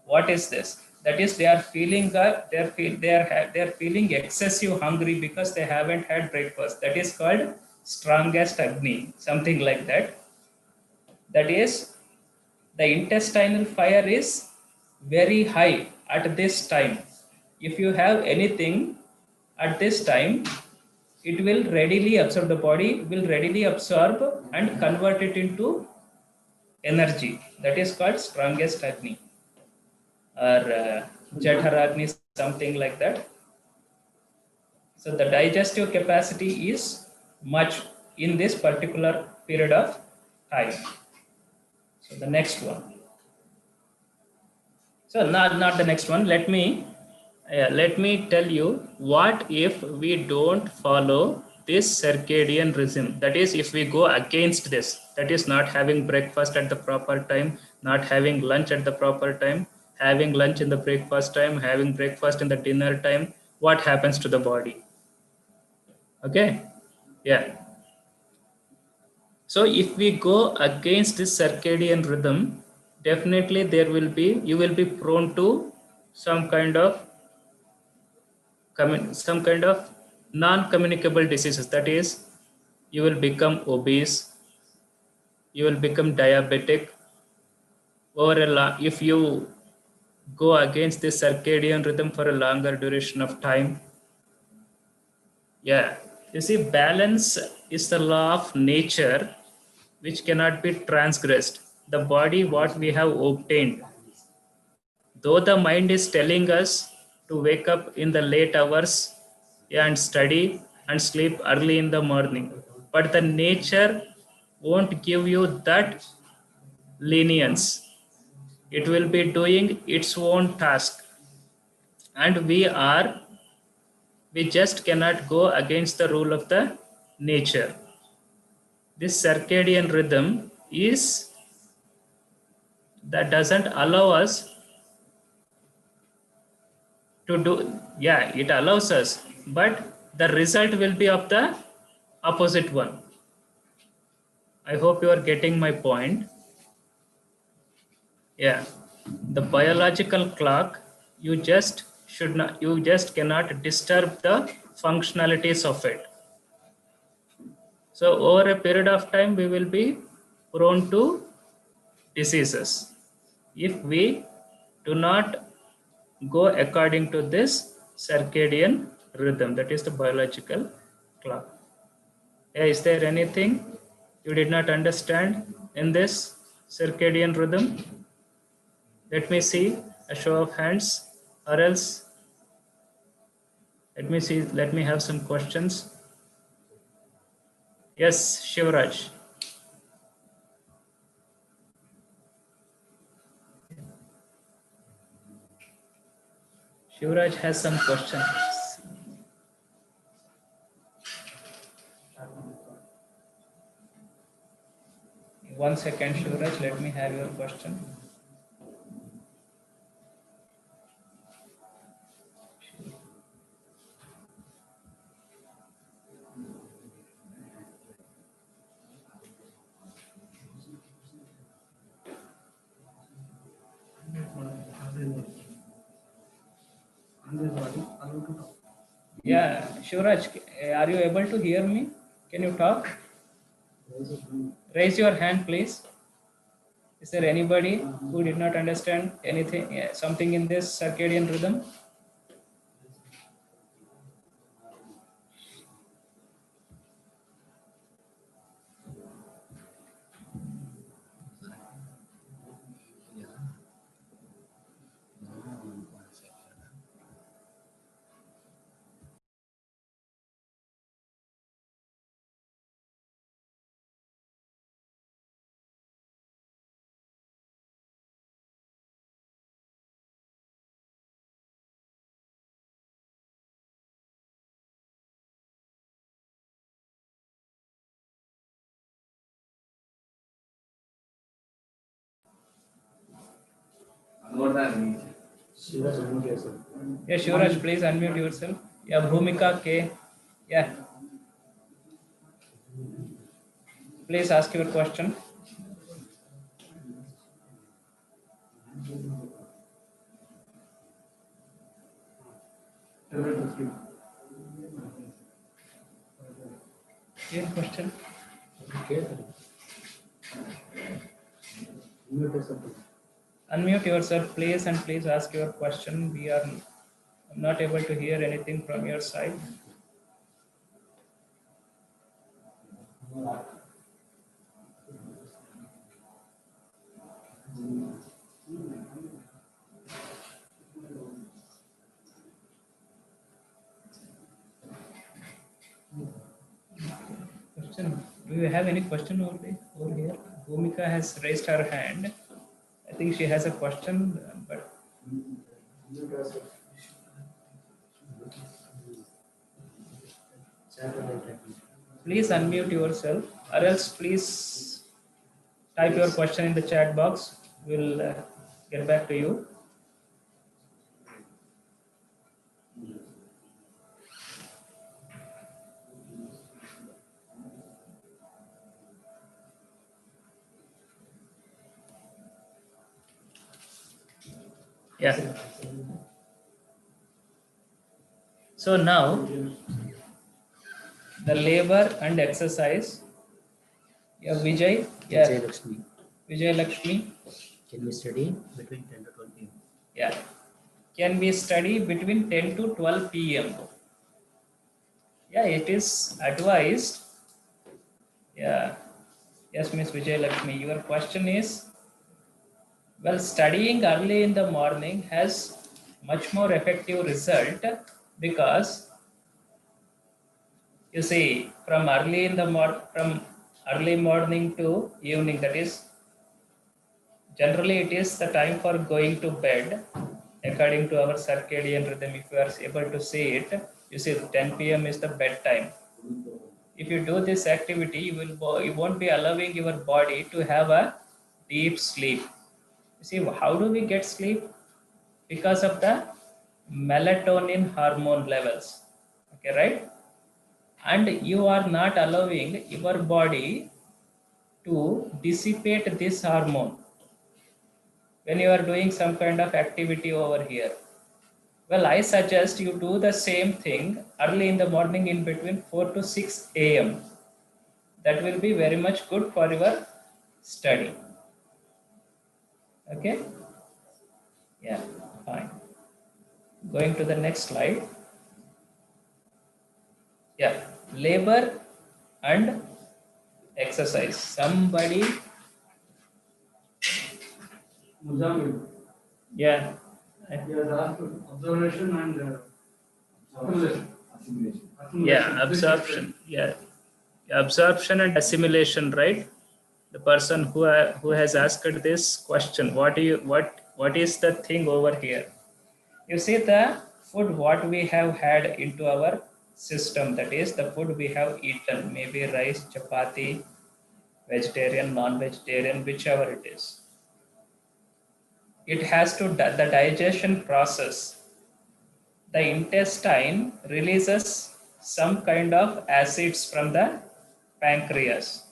What is this? That is, they are feeling they are feeling excessive hungry because they haven't had breakfast. That is called strongest Agni, something like that. That is, the intestinal fire is very high at this time. If you have anything at this time, it will readily absorb, the body will readily absorb and convert it into energy. That is called strongest Agni, or Jadharagni, something like that. So the digestive capacity is much in this particular period of time. So the next one. So not the next one. Let me tell you, what if we don't follow this circadian rhythm? That is, if we go against this, that is not having breakfast at the proper time, not having lunch at the proper time, having lunch in the breakfast time, having breakfast in the dinner time, what happens to the body? Okay, yeah. So if we go against this circadian rhythm, definitely you will be prone to some kind of non-communicable diseases. That is, you will become obese, you will become diabetic if you go against this circadian rhythm for a longer duration of time. Yeah, you see, balance is the law of nature which cannot be transgressed. The body, what we have obtained, though the mind is telling us to wake up in the late hours, and study and sleep early in the morning. But the nature won't give you that lenience. It will be doing its own task. And we just cannot go against the rule of the nature. This circadian rhythm is that doesn't allow us to do, yeah, it allows us, but the result will be of the opposite one. I hope you are getting my point. Yeah, the biological clock, you just cannot disturb the functionalities of it. So over a period of time we will be prone to diseases if we do not go according to this circadian rhythm, that is the biological clock. Yeah, is there anything you did not understand in this circadian rhythm? Let me see a show of hands, or else let me have some questions. Yes, Shivraj. Shivraj has some questions. 1 second, Shivraj, let me have your question. Yeah, Shivraj, are you able to hear me? Can you talk? Raise your hand, please. Is there anybody who did not understand anything, something in this circadian rhythm? Yeah, Shivraj, please unmute yourself. Yeah, Bhumika K. Yeah, please ask your question. Your question. Unmute yourself, please, and please ask your question. I'm not able to hear anything from your side. Question. Do you have any question over here? Bhumika has raised her hand. I think she has a question, but please unmute yourself, or else please type your question in the chat box. We'll get back to you. Yeah. So now the labor and exercise. Yeah, Vijay. Yeah. Vijay Lakshmi. Vijay Lakshmi. Can we study between 10 to 12 p.m.? Yeah. Can we study between 10 to 12 p.m.? Yeah, it is advised. Yeah. Yes, Miss Vijay Lakshmi. Your question is, well, studying early in the morning has much more effective result because You see, from early morning to evening, that is generally it is the time for going to bed according to our circadian rhythm. If you are able to see it, you see 10 p.m. is the bedtime. If you do this activity, you won't be allowing your body to have a deep sleep. You see, how do we get sleep? Because of the melatonin hormone levels. Okay, right? And you are not allowing your body to dissipate this hormone when you are doing some kind of activity over here. Well, I suggest you do the same thing early in the morning in between 4 to 6 a.m. That will be very much good for your study. Okay? Yeah, fine. Going to the next slide. Yeah, labor and exercise. Somebody. Yeah. Observation and assimilation. Yeah, absorption. Yeah, absorption and assimilation, right? The person who has asked this question, what is the thing over here? You see the food what we have had into our system, that is the food we have eaten, maybe rice, chapati, vegetarian, non-vegetarian, whichever it is. It has to the digestion process. The intestine releases some kind of acids from the pancreas.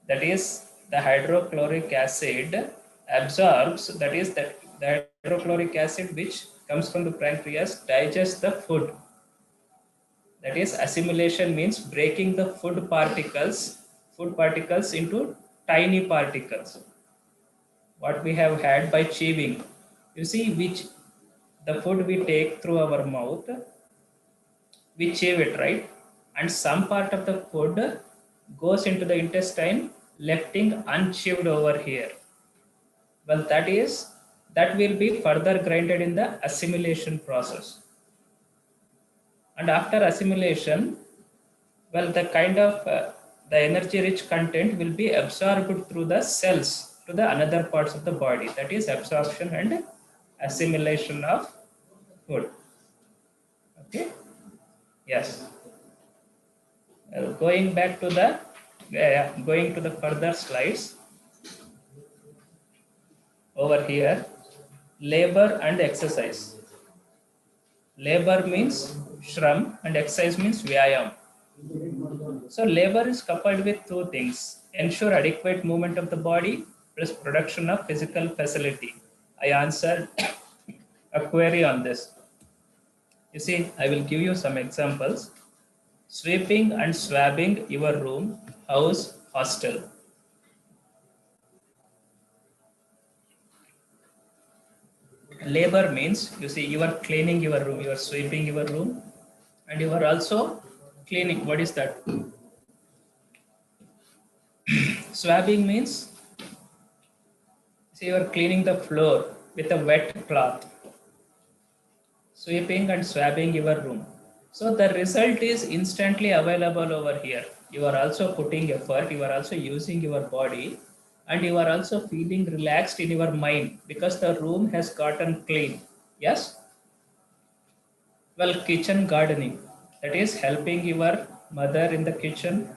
That is the hydrochloric acid absorbs, that is that the hydrochloric acid which comes from the pancreas digests the food. That is assimilation, means breaking the food particles into tiny particles. What we have had by chewing. You see, which the food we take through our mouth, we chew it, right? And some part of the food goes into the intestine, lefting unchewed over here. Well, that will be further grinded in the assimilation process. And after assimilation, well, the kind of the energy rich content will be absorbed through the cells to the another parts of the body. That is absorption and assimilation of food. Okay. Yes. Going back to the going to the further slides over here, labor and exercise. Labor means shram and exercise means vyayam. So labor is coupled with two things: ensure adequate movement of the body plus production of physical facility. I answered a query on this. You see, I will give you some examples. Sweeping and swabbing your room, house, hostel. Labor means, you see, you are cleaning your room, you are sweeping your room, and you are also cleaning. What is that? Swabbing means, see, you are cleaning the floor with a wet cloth. Sweeping and swabbing your room. So the result is instantly available over here. You are also putting effort, you are also using your body, and you are also feeling relaxed in your mind because the room has gotten clean. Yes? Well, kitchen gardening, that is helping your mother in the kitchen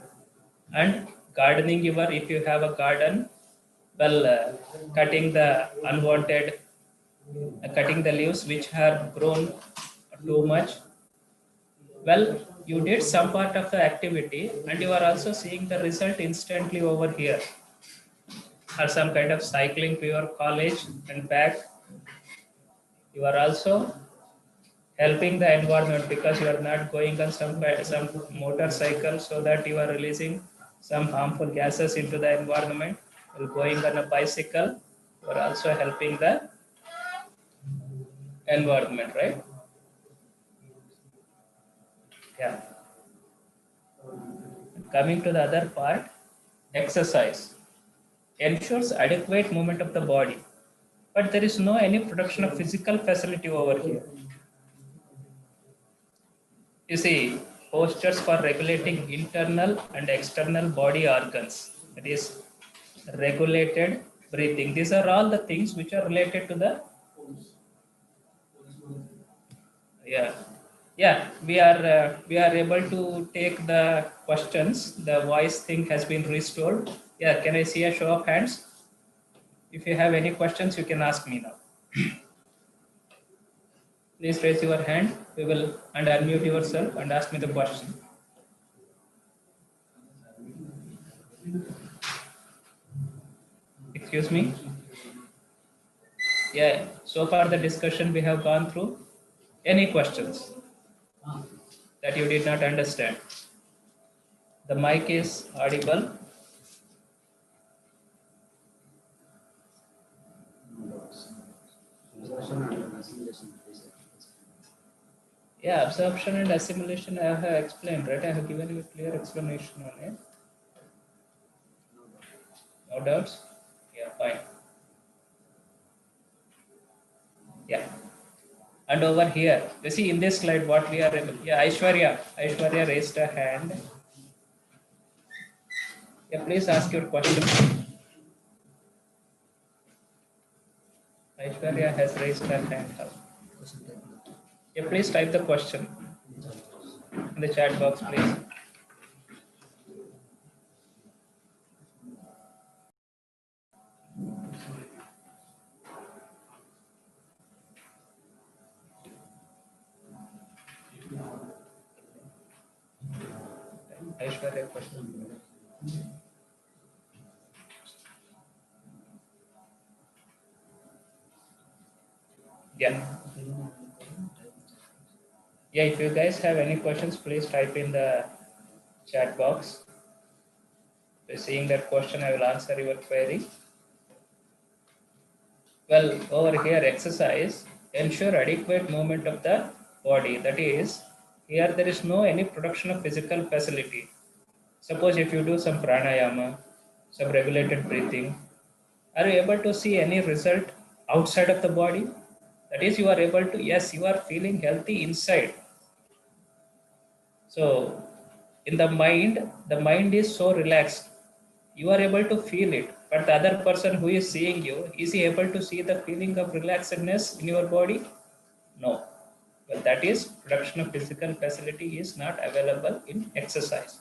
and gardening your, if you have a garden, well, cutting the unwanted, cutting the leaves which have grown too much. Well, you did some part of the activity and you are also seeing the result instantly over here. Or some kind of cycling to your college and back. You are also helping the environment because you are not going on some motorcycle, so that you are releasing some harmful gases into the environment. While going on a bicycle, you are also helping the environment, right? Yeah. Coming to the other part, exercise ensures adequate movement of the body, but there is no any production of physical facility over here. You see, postures for regulating internal and external body organs. That is regulated breathing. These are all the things which are related to the we are able to take the questions. The voice thing has been restored. Yeah, can I see a show of hands? If you have any questions, you can ask me now. Please raise your hand. We will and unmute yourself and ask me the question. Excuse me. Yeah. So far the discussion we have gone through. Any questions that you did not understand? The mic is audible. Yeah, absorption and assimilation I have explained, right? I have given you a clear explanation on it. No doubts? Yeah, fine. Yeah. And over here, you see in this slide what we are able. Yeah, Aishwarya raised a hand. Yeah, please ask your question. Aishwarya has raised her hand. Yeah, please type the question in the chat box, please. Aishwarya question. Yeah. Yeah, if you guys have any questions, please type in the chat box. By seeing that question, I will answer your query. Well, over here, exercise, ensure adequate movement of the body. That is, here there is no any production of physical facility. Suppose if you do some pranayama, some regulated breathing, are you able to see any result outside of the body? That is, you are able to, yes, you are feeling healthy inside. So, in the mind is so relaxed. You are able to feel it, but the other person who is seeing you, is he able to see the feeling of relaxedness in your body? No. Well, that is production of physical facility is not available in exercise.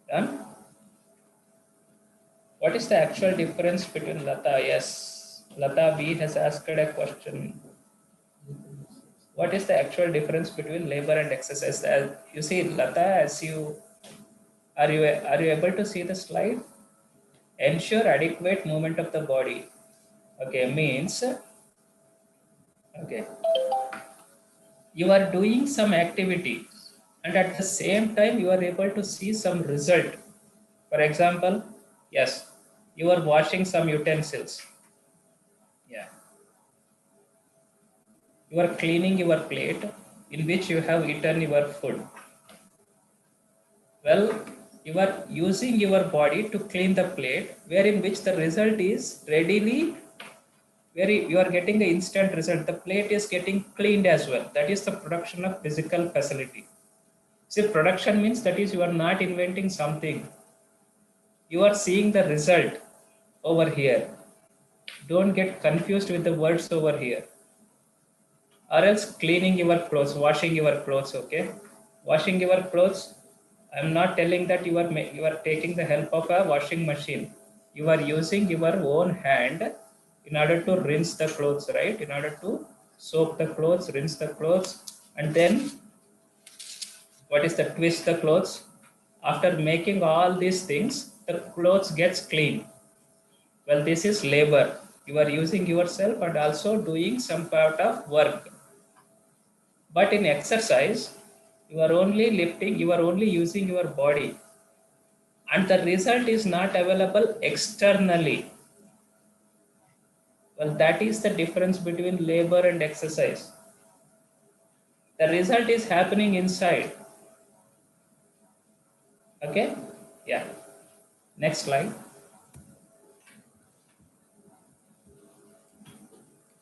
Done? What is the actual difference between Lata? Yes, Lata B has asked a question. What is the actual difference between labor and exercise? You see, Lata, as you are you able to see the slide? Ensure adequate movement of the body. Okay, means okay, you are doing some activity, and at the same time you are able to see some result. For example, yes, you are washing some utensils. Yeah. You are cleaning your plate in which you have eaten your food. Well, you are using your body to clean the plate, wherein which the result is readily, you are getting the instant result. The plate is getting cleaned as well. That is the production of physical facility. See, production means that is you are not inventing something. You are seeing the result over here. Don't get confused with the words over here. Or else cleaning your clothes, washing your clothes, okay? Washing your clothes, I'm not telling that you are taking the help of a washing machine. You are using your own hand in order to rinse the clothes, right? In order to soak the clothes, rinse the clothes, and then what is the twist the clothes? After making all these things, the clothes gets clean. Well, this is labor. You are using yourself and also doing some part of work. But in exercise, you are only lifting, you are only using your body, and the result is not available externally. Well, that is the difference between labor and exercise. The result is happening inside. Okay? Yeah. Next slide.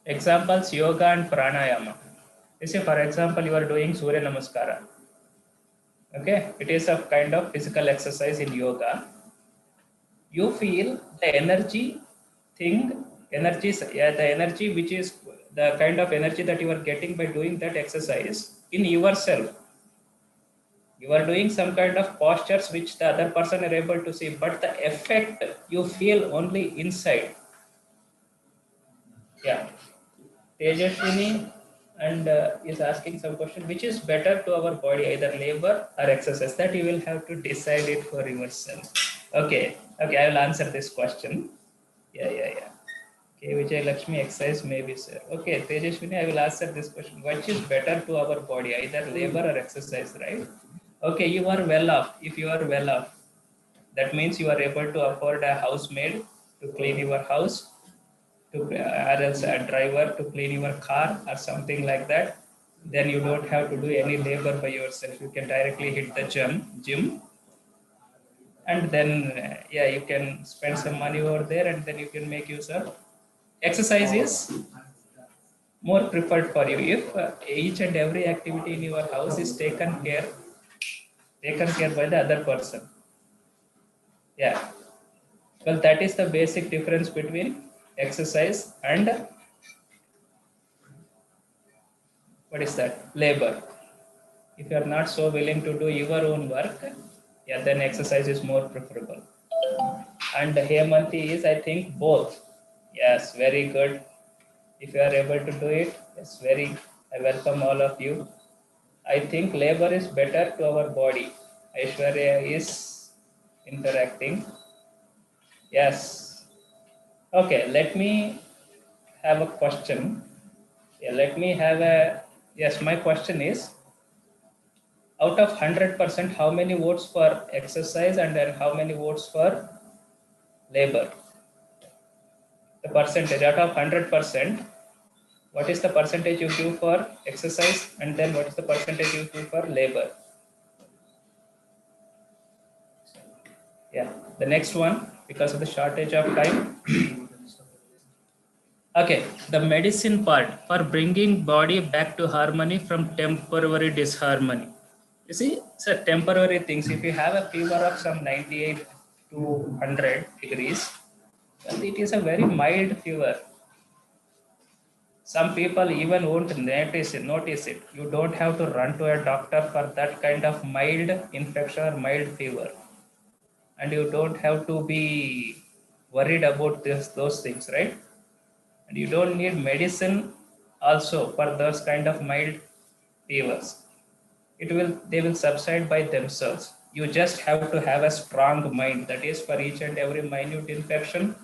Examples yoga and pranayama. You see, for example, you are doing Surya Namaskara. Okay, it is a kind of physical exercise in yoga. You feel the energy thing, the energy which is the kind of energy that you are getting by doing that exercise in yourself. You are doing some kind of postures which the other person are able to see, but the effect you feel only inside. Yeah. Tejaswini and is asking some question, which is better to our body, either labor or exercise? That you will have to decide it for yourself. Okay, okay, I will answer this question. Yeah. Okay, Vijay Lakshmi, exercise maybe, sir. Okay, Tejaswini, I will answer this question. Which is better to our body, either labor or exercise, right? Okay, you are well off. If you are well off, that means you are able to afford a housemaid to clean your house, to or else a driver to clean your car or something like that. Then you don't have to do any labor by yourself. You can directly hit the gym, and then yeah, you can spend some money over there, and then you can make use of exercise is more preferred for you if each and every activity in your house is taken care by the other person. Yeah, well, that is the basic difference between exercise and what is that, labor. If you are not so willing to do your own work, yeah, then exercise is more preferable. And Hemanti is, I think, both. Yes, very good. If you are able to do it, yes, I welcome all of you. I think labor is better to our body. Aishwarya is interacting. Yes. Okay, let me have a question. Yeah, let me have a, yes, my question is, out of 100%, how many votes for exercise and then how many votes for labor? The percentage out of 100%, what is the percentage you give for exercise and then what is the percentage you give for labor? Yeah, the next one, because of the shortage of time. Okay, the medicine part for bringing body back to harmony from temporary disharmony. You see, it's a temporary things. If you have a fever of some 98 to 100 degrees, well, it is a very mild fever. Some people even won't notice it. You don't have to run to a doctor for that kind of mild infection or mild fever. And you don't have to be worried about those things, right? And you don't need medicine also for those kind of mild fevers. They will subside by themselves. You just have to have a strong mind. That is, for each and every minute infection,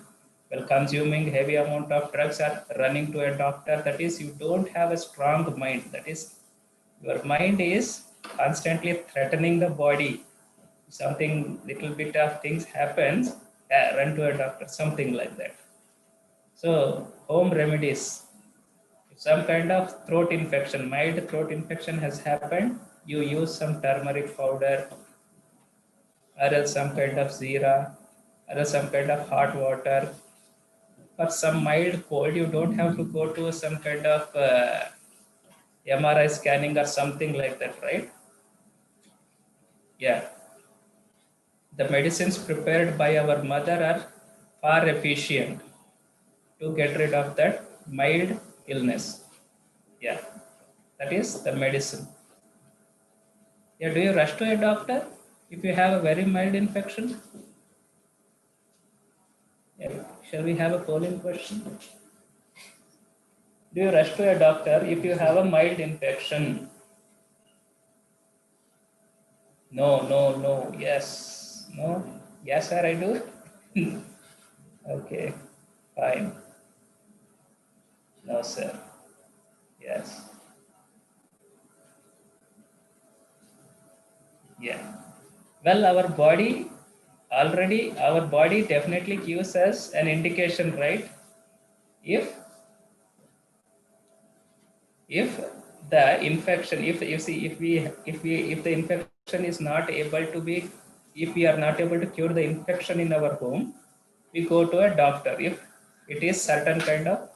well, consuming heavy amount of drugs or running to a doctor, that is, you don't have a strong mind. That is, your mind is constantly threatening the body. Something little bit of things happens, run to a doctor, something like that. So home remedies. If some kind of throat infection, mild throat infection has happened, you use some turmeric powder or else some kind of zira or else some kind of hot water. For some mild cold, you don't have to go to some kind of MRI scanning or something like that, right? Yeah. The medicines prepared by our mother are far efficient to get rid of that mild illness. Yeah, that is the medicine. Yeah, do you rush to a doctor if you have a very mild infection? Yeah. Shall we have a polling question? Do you rush to a doctor if you have a mild infection? No. Yes. No. Yes, sir, I do. Okay. Fine. No, sir. Yes. Yeah. Well, our body definitely gives us an indication, right? If if the infection, if the infection is not able to be, if we are not able to cure the infection in our home, we go to a doctor. If it is certain kind of,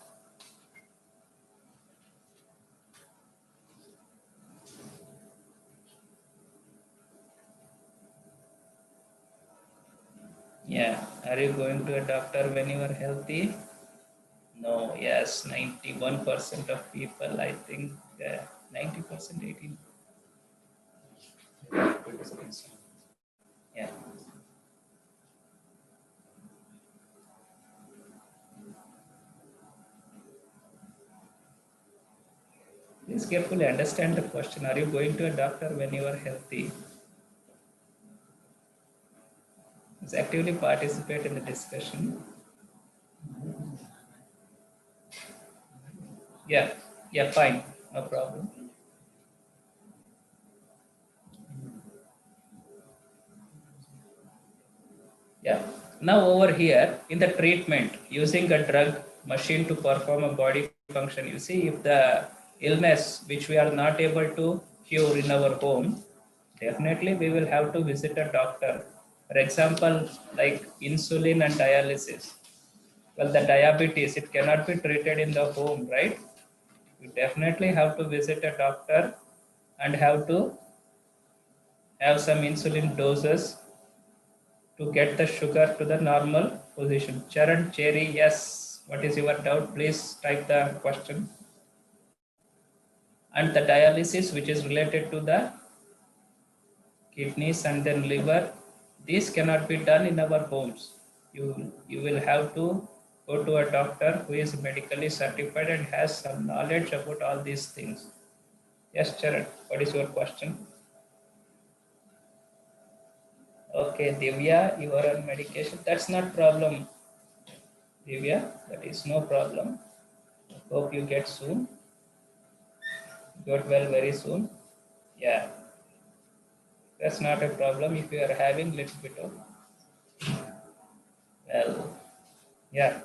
Yeah. Are you going to a doctor when you are healthy? No. Yes. 91% of people, I think, 90%, 18. 20 seconds. Yeah. Please carefully understand the question. Are you going to a doctor when you are healthy? Just actively participate in the discussion. Yeah. Yeah, fine. No problem. Yeah. Now over here in the treatment, using a drug machine to perform a body function, you see if the illness which we are not able to cure in our home, definitely we will have to visit a doctor. For example, like insulin and dialysis. Well, the diabetes, it cannot be treated in the home, right? You definitely have to visit a doctor and have to have some insulin doses to get the sugar to the normal position. Charan, Cherry, yes. What is your doubt? Please type the question. And the dialysis, which is related to the kidneys and then liver, these cannot be done in our homes. You will have to go to a doctor who is medically certified and has some knowledge about all these things. Yes, Charan, what is your question? Okay, Divya, you are on medication. That's not problem. Divya, that is no problem. Hope you get soon. Get well very soon. Yeah, that's not a problem if you are having little bit of, well, yeah.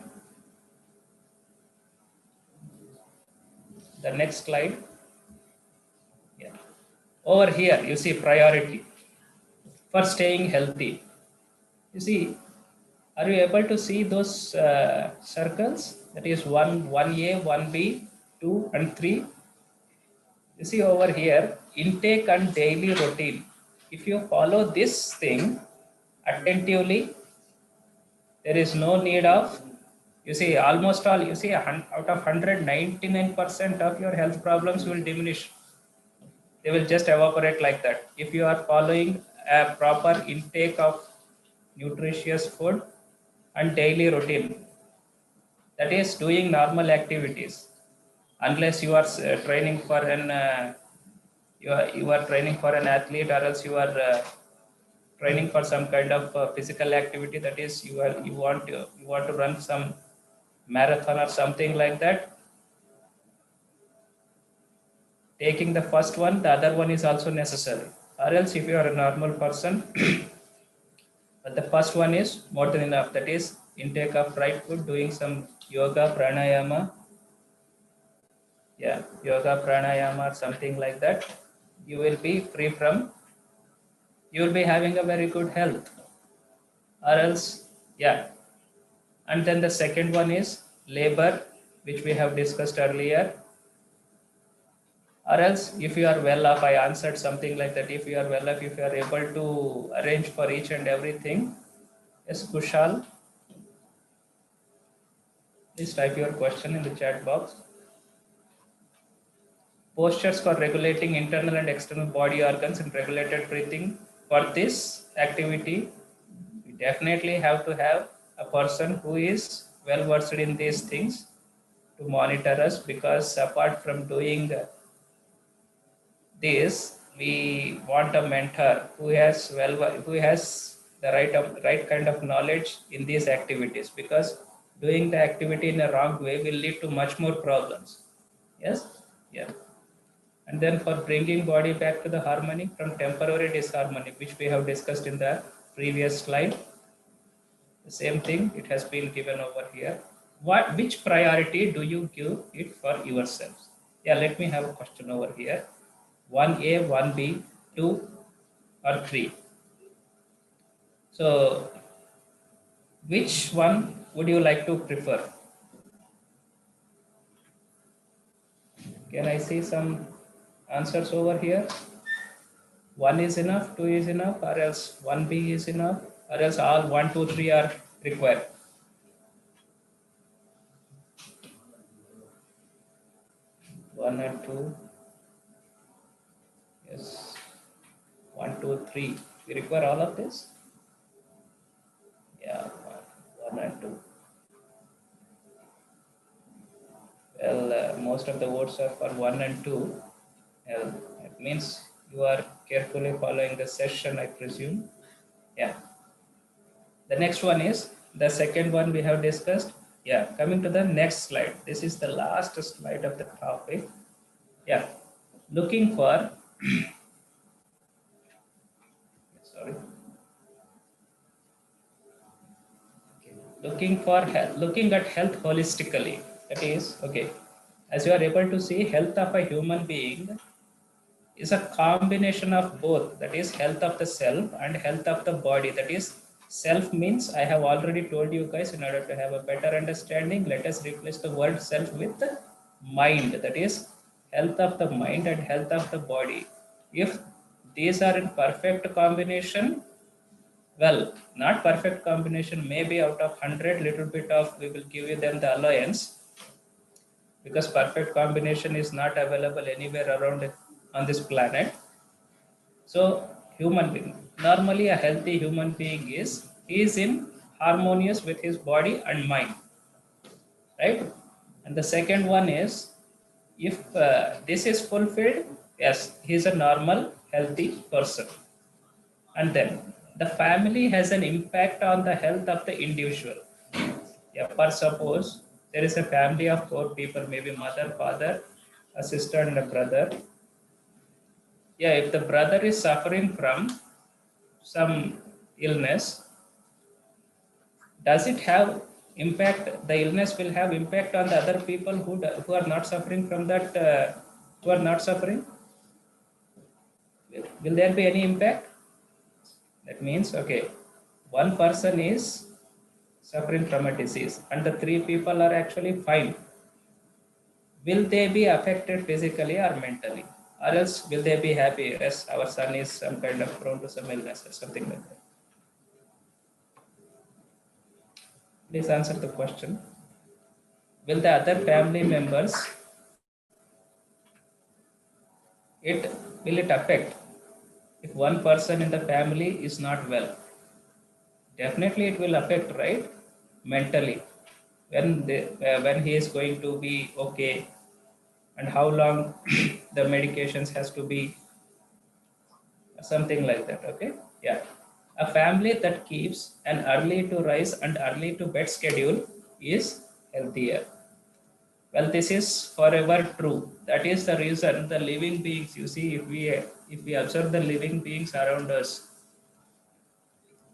The next slide. Yeah. Over here, you see priority for staying healthy. You see, are you able to see those circles? That is 1A, 1B, 2 and 3. You see over here, intake and daily routine. If you follow this thing attentively, there is no need of, you see, almost all, you see, out of 100, 99% of your health problems will diminish. They will just evaporate like that. If you are following a proper intake of nutritious food and daily routine, that is doing normal activities, unless you are training for an you are training for an athlete, or else you are training for some kind of physical activity, that is you want to run some marathon or something like that. Taking the first one, the other one is also necessary, or else if you are a normal person but the first one is more than enough, that is intake of right food, doing some yoga pranayama, yeah, yoga pranayama or something like that, you will be free from, you will be having a very good health, or else, yeah. And then the second one is labor, which we have discussed earlier. Or else, if you are well off, I answered something like that. If you are well off, if you are able to arrange for each and everything, yes, Kushal, please type your question in the chat box. Postures for regulating internal and external body organs and regulated breathing. For this activity, we definitely have to have a person who is well versed in these things to monitor us, because apart from doing this, we want a mentor who has who has the right kind of knowledge in these activities, because doing the activity in a wrong way will lead to much more problems. Yes, yeah. And then for bringing body back to the harmony from temporary disharmony, which we have discussed in the previous slide, the same thing, it has been given over here. Which priority do you give it for yourselves? Yeah, let me have a question over here. 1A, 1B, 2 or 3. So which one would you like to prefer? Can I see some answers over here? 1 is enough, 2 is enough, or else 1B is enough? or else all 1, 2, 3 are required? One and two. Yes. 1, 2, 3. We require all of this? Yeah, one and two. Well, most of the votes are for 1 and 2. Well, it means you are carefully following the session, I presume. Yeah. The next one is the second one we have discussed. Yeah, coming to the next slide. This is the last slide of the topic. Yeah, looking for, sorry, looking at health holistically. That is, okay, as you are able to see, health of a human being is a combination of both, that is health of the self and health of the body. That is, self means, I have already told you guys, in order to have a better understanding, let us replace the word self with mind. That is health of the mind and health of the body. If these are in perfect combination, well, not perfect combination, maybe out of 100, little bit of, we will give you them the allowance, because perfect combination is not available anywhere around on this planet. So, human being, normally a healthy human being is in harmonious with his body and mind, right? And the second one is, if this is fulfilled, yes, he is a normal, healthy person. And then the family has an impact on the health of the individual. Yeah, for suppose there is a family of 4 people, maybe mother, father, a sister, and a brother. Yeah, if the brother is suffering from some illness, does it have impact? The illness will have impact on the other people who are not suffering from that, who are not suffering. Will there be any impact? That means, okay, one person is suffering from a disease and the 3 people are actually fine. Will they be affected physically or mentally? Or else will they be happy? Yes, our son is some kind of prone to some illness or something like that. Please answer the question. Will the other family members, will it affect if one person in the family is not well? Definitely it will affect, right? Mentally. When he is going to be okay, and how long the medications has to be, something like that. Okay, yeah. A family that keeps an early to rise and early to bed schedule is healthier. Well, this is forever true. That is the reason the living beings, you see, if we observe the living beings around us,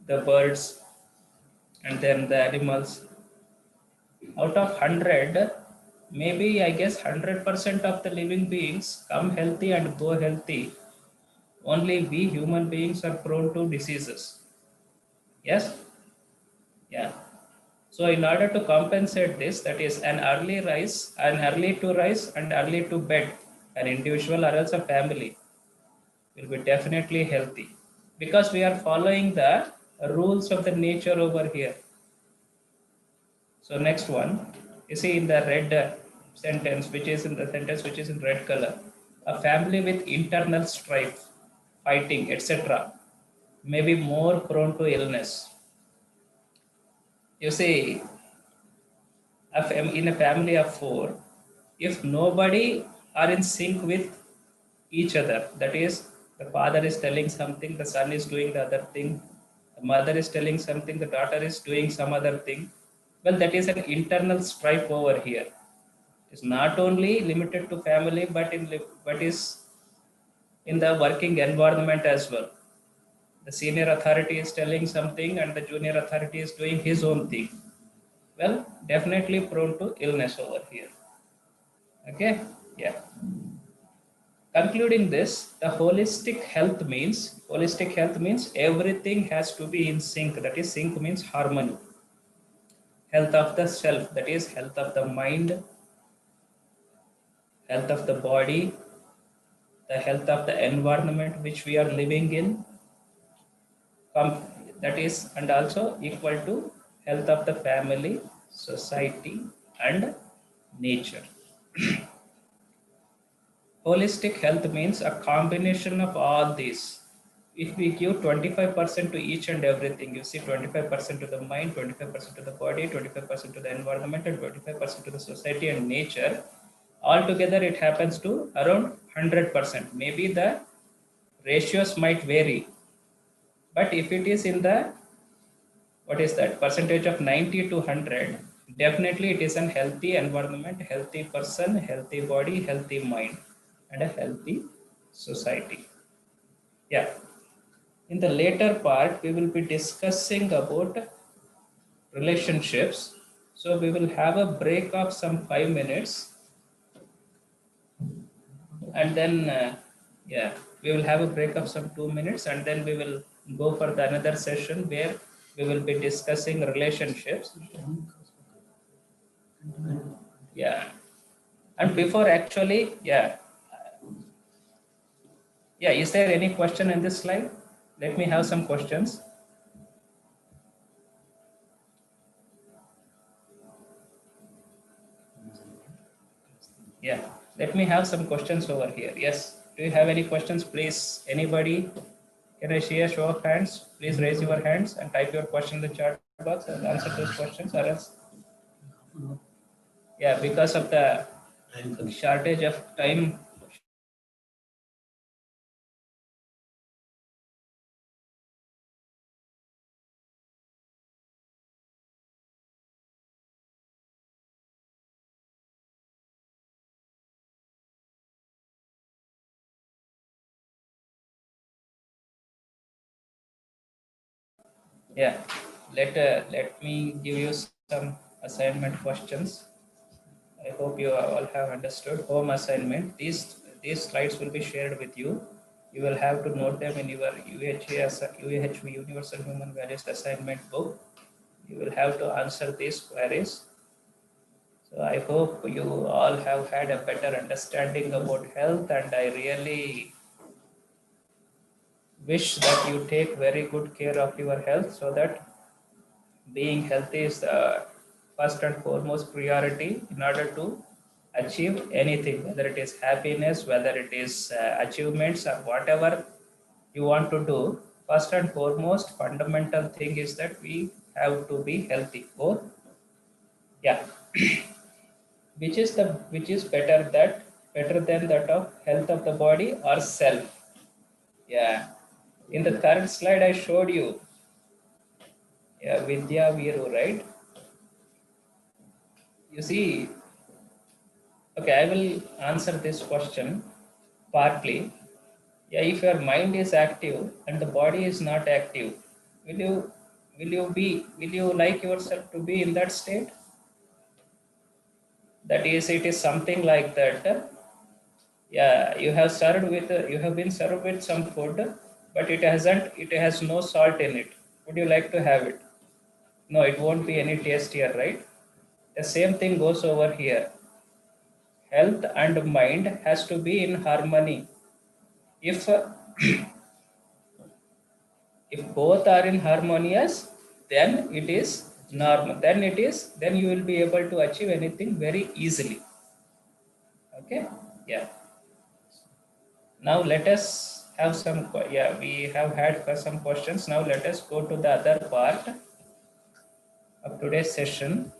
the birds and then the animals, out of 100, maybe I guess 100% of the living beings come healthy and go healthy. Only we human beings are prone to diseases. Yes? Yeah. So in order to compensate this, that is an early to rise and early to bed, an individual or else a family will be definitely healthy, because we are following the rules of the nature over here. So next one, you see in the red sentence, which is in the sentence which is in red color, a family with internal strife, fighting, etc., may be more prone to illness. You see, in a family of 4, if nobody are in sync with each other, that is, the father is telling something, the son is doing the other thing, the mother is telling something, the daughter is doing some other thing, well, that is an internal strife over here. It's not only limited to family, but is in the working environment as well. The senior authority is telling something and the junior authority is doing his own thing. Well, definitely prone to illness over here. Okay, yeah. Concluding this, the holistic health means everything has to be in sync. That is, sync means harmony. Health of the self, that is health of the mind, health of the body, the health of the environment which we are living in, that is, and also equal to health of the family, society, and nature. Holistic health means a combination of all these. If we give 25% to each and everything, you see 25% to the mind, 25% to the body, 25% to the environment, and 25% to the society and nature, altogether it happens to around 100%. Maybe the ratios might vary, but if it is in the, what is that, percentage of 90 to 100, definitely it is a healthy environment, healthy person, healthy body, healthy mind, and a healthy society. Yeah. In the later part, we will be discussing about relationships. So we will have a break of some 5 minutes, and then yeah, we will have a break of some 2 minutes, and then we will go for the another session where we will be discussing relationships. Yeah. And before actually, yeah, is there any question in this slide? Let me have some questions. Yeah, let me have some questions over here. Yes, do you have any questions, please? Anybody? Can I see a show of hands? Please raise your hands and type your question in the chat box and answer those questions, or else. Yeah, because of the shortage of time. Yeah, let me give you some assignment questions. I hope you all have understood. Home assignment. These slides will be shared with you. You will have to note them in your UHV Universal Human Values Assignment book. You will have to answer these queries. So I hope you all have had a better understanding about health, and I really wish that you take very good care of your health, so that being healthy is the first and foremost priority in order to achieve anything, whether it is happiness, whether it is achievements, or whatever you want to do. First and foremost fundamental thing is that we have to be healthy. Both, yeah. Which is better than that of health of the body or self? Yeah. In the third slide I showed you, yeah, Vidya Viru, right? You see, okay, I will answer this question partly. Yeah, if your mind is active and the body is not active, will you will you like yourself to be in that state? That is, it is something like that. Yeah, you have been served with some food, but it has no salt in it. Would you like to have it? No, it won't be any tastier, right? The same thing goes over here. Health and mind has to be in harmony. If if both are in harmonious, then it is normal, then you will be able to achieve anything very easily. Okay. Yeah, now let us have some yeah, we have had some questions. Now let us go to the other part of today's session.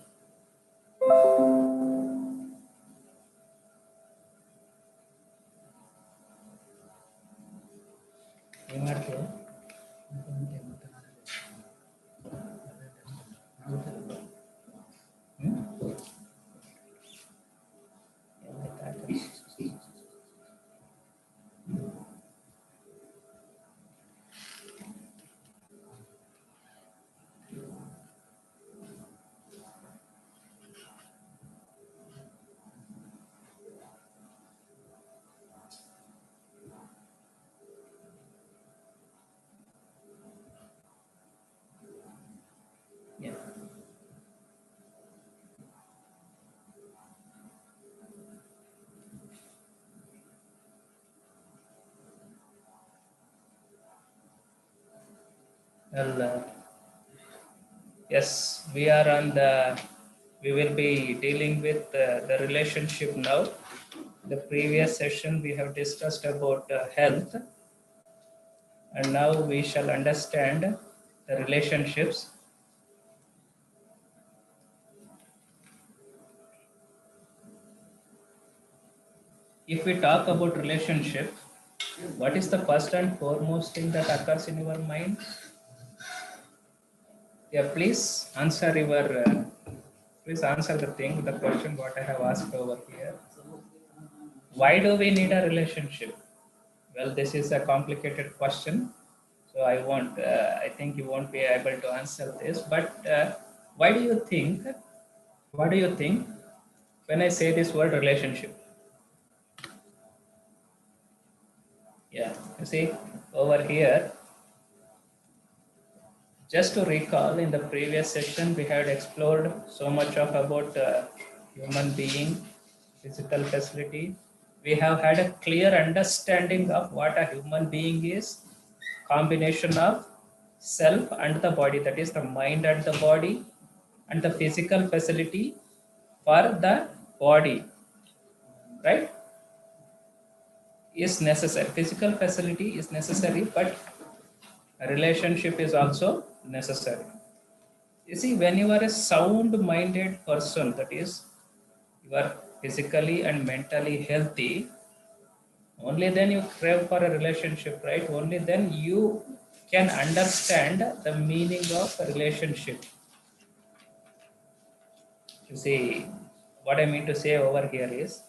Well, yes, we will be dealing with the relationship now. The previous session we have discussed about health, and now we shall understand the relationships. If we talk about relationship, what is the first and foremost thing that occurs in your mind? Yeah, please answer the question what I have asked over here. Why do we need a relationship? Well, this is a complicated question, so I think you won't be able to answer this. But why do you think? What do you think when I say this word relationship? Yeah, you see over here. Just to recall, in the previous session, we had explored so much of about human being, physical facility. We have had a clear understanding of what a human being is, combination of self and the body, that is the mind and the body, and the physical facility for the body, right, is necessary. Physical facility is necessary, but a relationship is also necessary. You see, when you are a sound minded person, that is, you are physically and mentally healthy, only then you crave for a relationship, right? Only then you can understand the meaning of a relationship. You see, what I mean to say over here is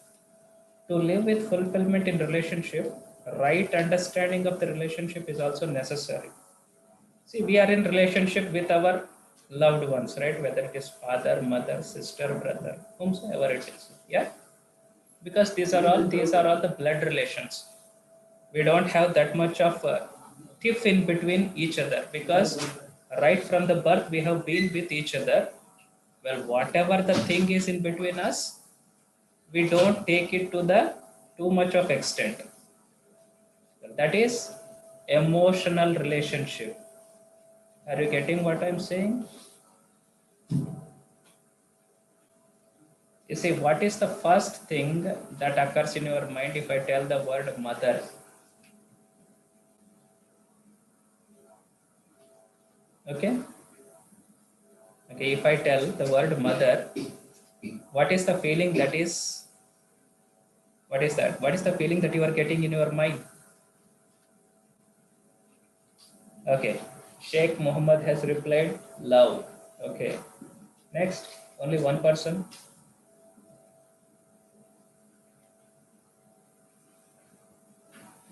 to live with fulfillment in relationship, right understanding of the relationship is also necessary. See, we are in relationship with our loved ones, right? Whether it is father, mother, sister, brother, whomsoever it is. Yeah, because these are all the blood relations. We don't have that much of a tiff in between each other because right from the birth we have been with each other. Well, whatever the thing is in between us, we don't take it to the too much of extent. That is emotional relationship. Are you getting what I'm saying? You see, what is the first thing that occurs in your mind if I tell the word mother? Okay. Okay, if I tell the word mother, what is the feeling that is, what is that? What is the feeling that you are getting in your mind? Okay. Sheikh Muhammad has replied, love. Okay. Next, only one person.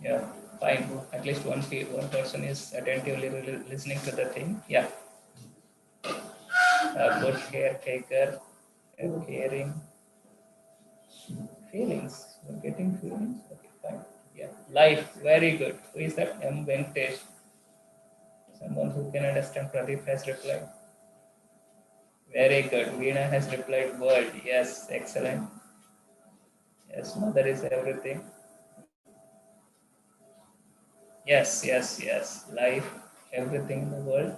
Yeah, fine. At least one person is attentively listening to the thing. Yeah. A good caretaker, a caring, feelings. You're getting feelings? Okay, fine. Yeah. Life, very good. Who is that? M. Venkatesh. Someone who can understand Pradeep has replied. Very good. Veena has replied world. Yes, excellent. Yes, mother is everything. Yes, yes, yes. Life, everything in the world.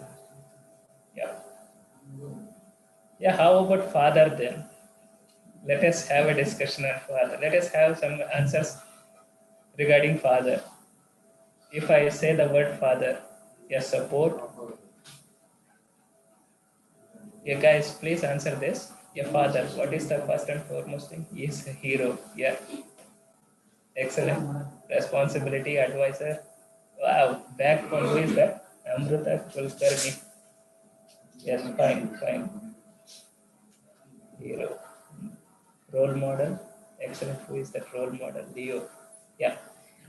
Yeah. Yeah, how about father then? Let us have a discussion on father. Let us have some answers regarding father. If I say the word father, yes, support. Yeah, guys, please answer this. Yeah, father, what is the first and foremost thing? He is a hero. Yeah, excellent. Responsibility advisor. Wow, backbone. Who is that? Amrita Kulkarni. Yes, fine, fine. Hero. Role model. Excellent. Who is that role model? Leo. Yeah.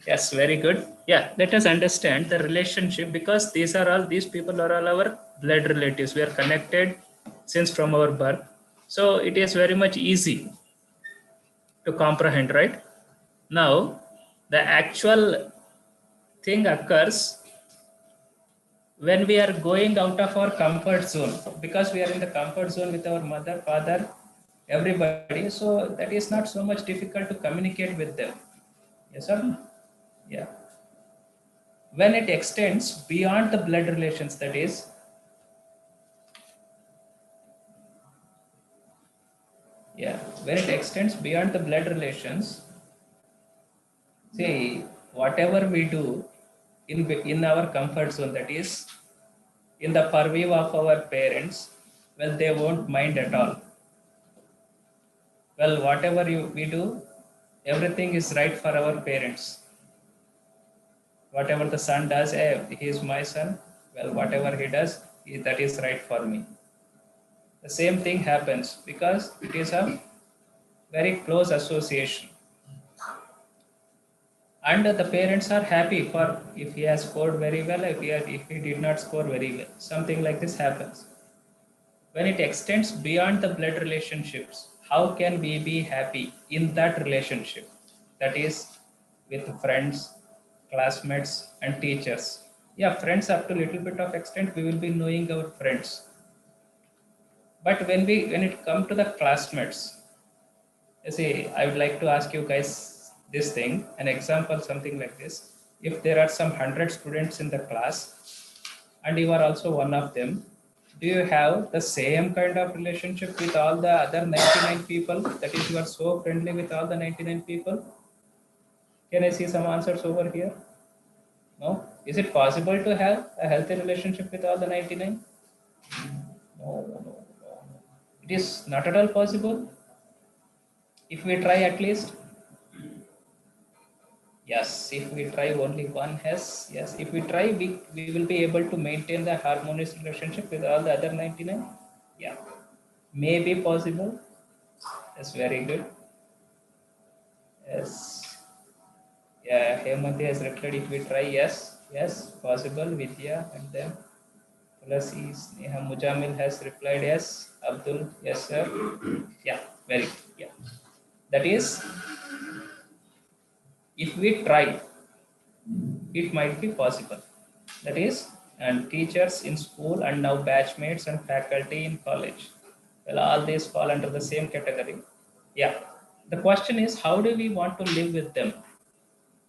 Yes, very good. Yeah, let us understand the relationship because these people are all our blood relatives. We are connected since from our birth. So it is very much easy to comprehend, right? Now, the actual thing occurs when we are going out of our comfort zone because we are in the comfort zone with our mother, father, everybody. So that is not so much difficult to communicate with them. Yes, sir? Yeah. when it extends beyond the blood relations, that is, when it extends beyond the blood relations, see, whatever we do in our comfort zone, that is, in the purview of our parents, well, they won't mind at all. Well, whatever we do, everything is right for our parents. Whatever the son does, he is my son. Well, whatever he does, that is right for me. The same thing happens because it is a very close association. And the parents are happy for if he has scored very well, if he did not score very well. Something like this happens. When it extends beyond the blood relationships, how can we be happy in that relationship? That is with friends, classmates, and teachers. Yeah, friends up to a little bit of extent, we will be knowing our friends. But when it comes to the classmates, you see, I would like to ask you guys this thing, an example, something like this. If there are some 100 students in the class and you are also one of them, do you have the same kind of relationship with all the other 99 people? That is, you are so friendly with all the 99 people? Can I see some answers over here? No? Is it possible to have a healthy relationship with all the 99? No. It is not at all possible. If we try at least, yes. If we try only one has, yes. If we try, we will be able to maintain the harmonious relationship with all the other 99. Yeah, may be possible. That's very good. Yes. Yeah, Hemanti has replied, if we try, yes, possible. Vidya and then Tulasi, Neha Mujamil has replied, yes. Abdul, yes, sir. Yeah, very good. Yeah. That is, if we try, it might be possible. That is, and teachers in school and now batchmates and faculty in college. Well, all these fall under the same category. Yeah. The question is, how do we want to live with them?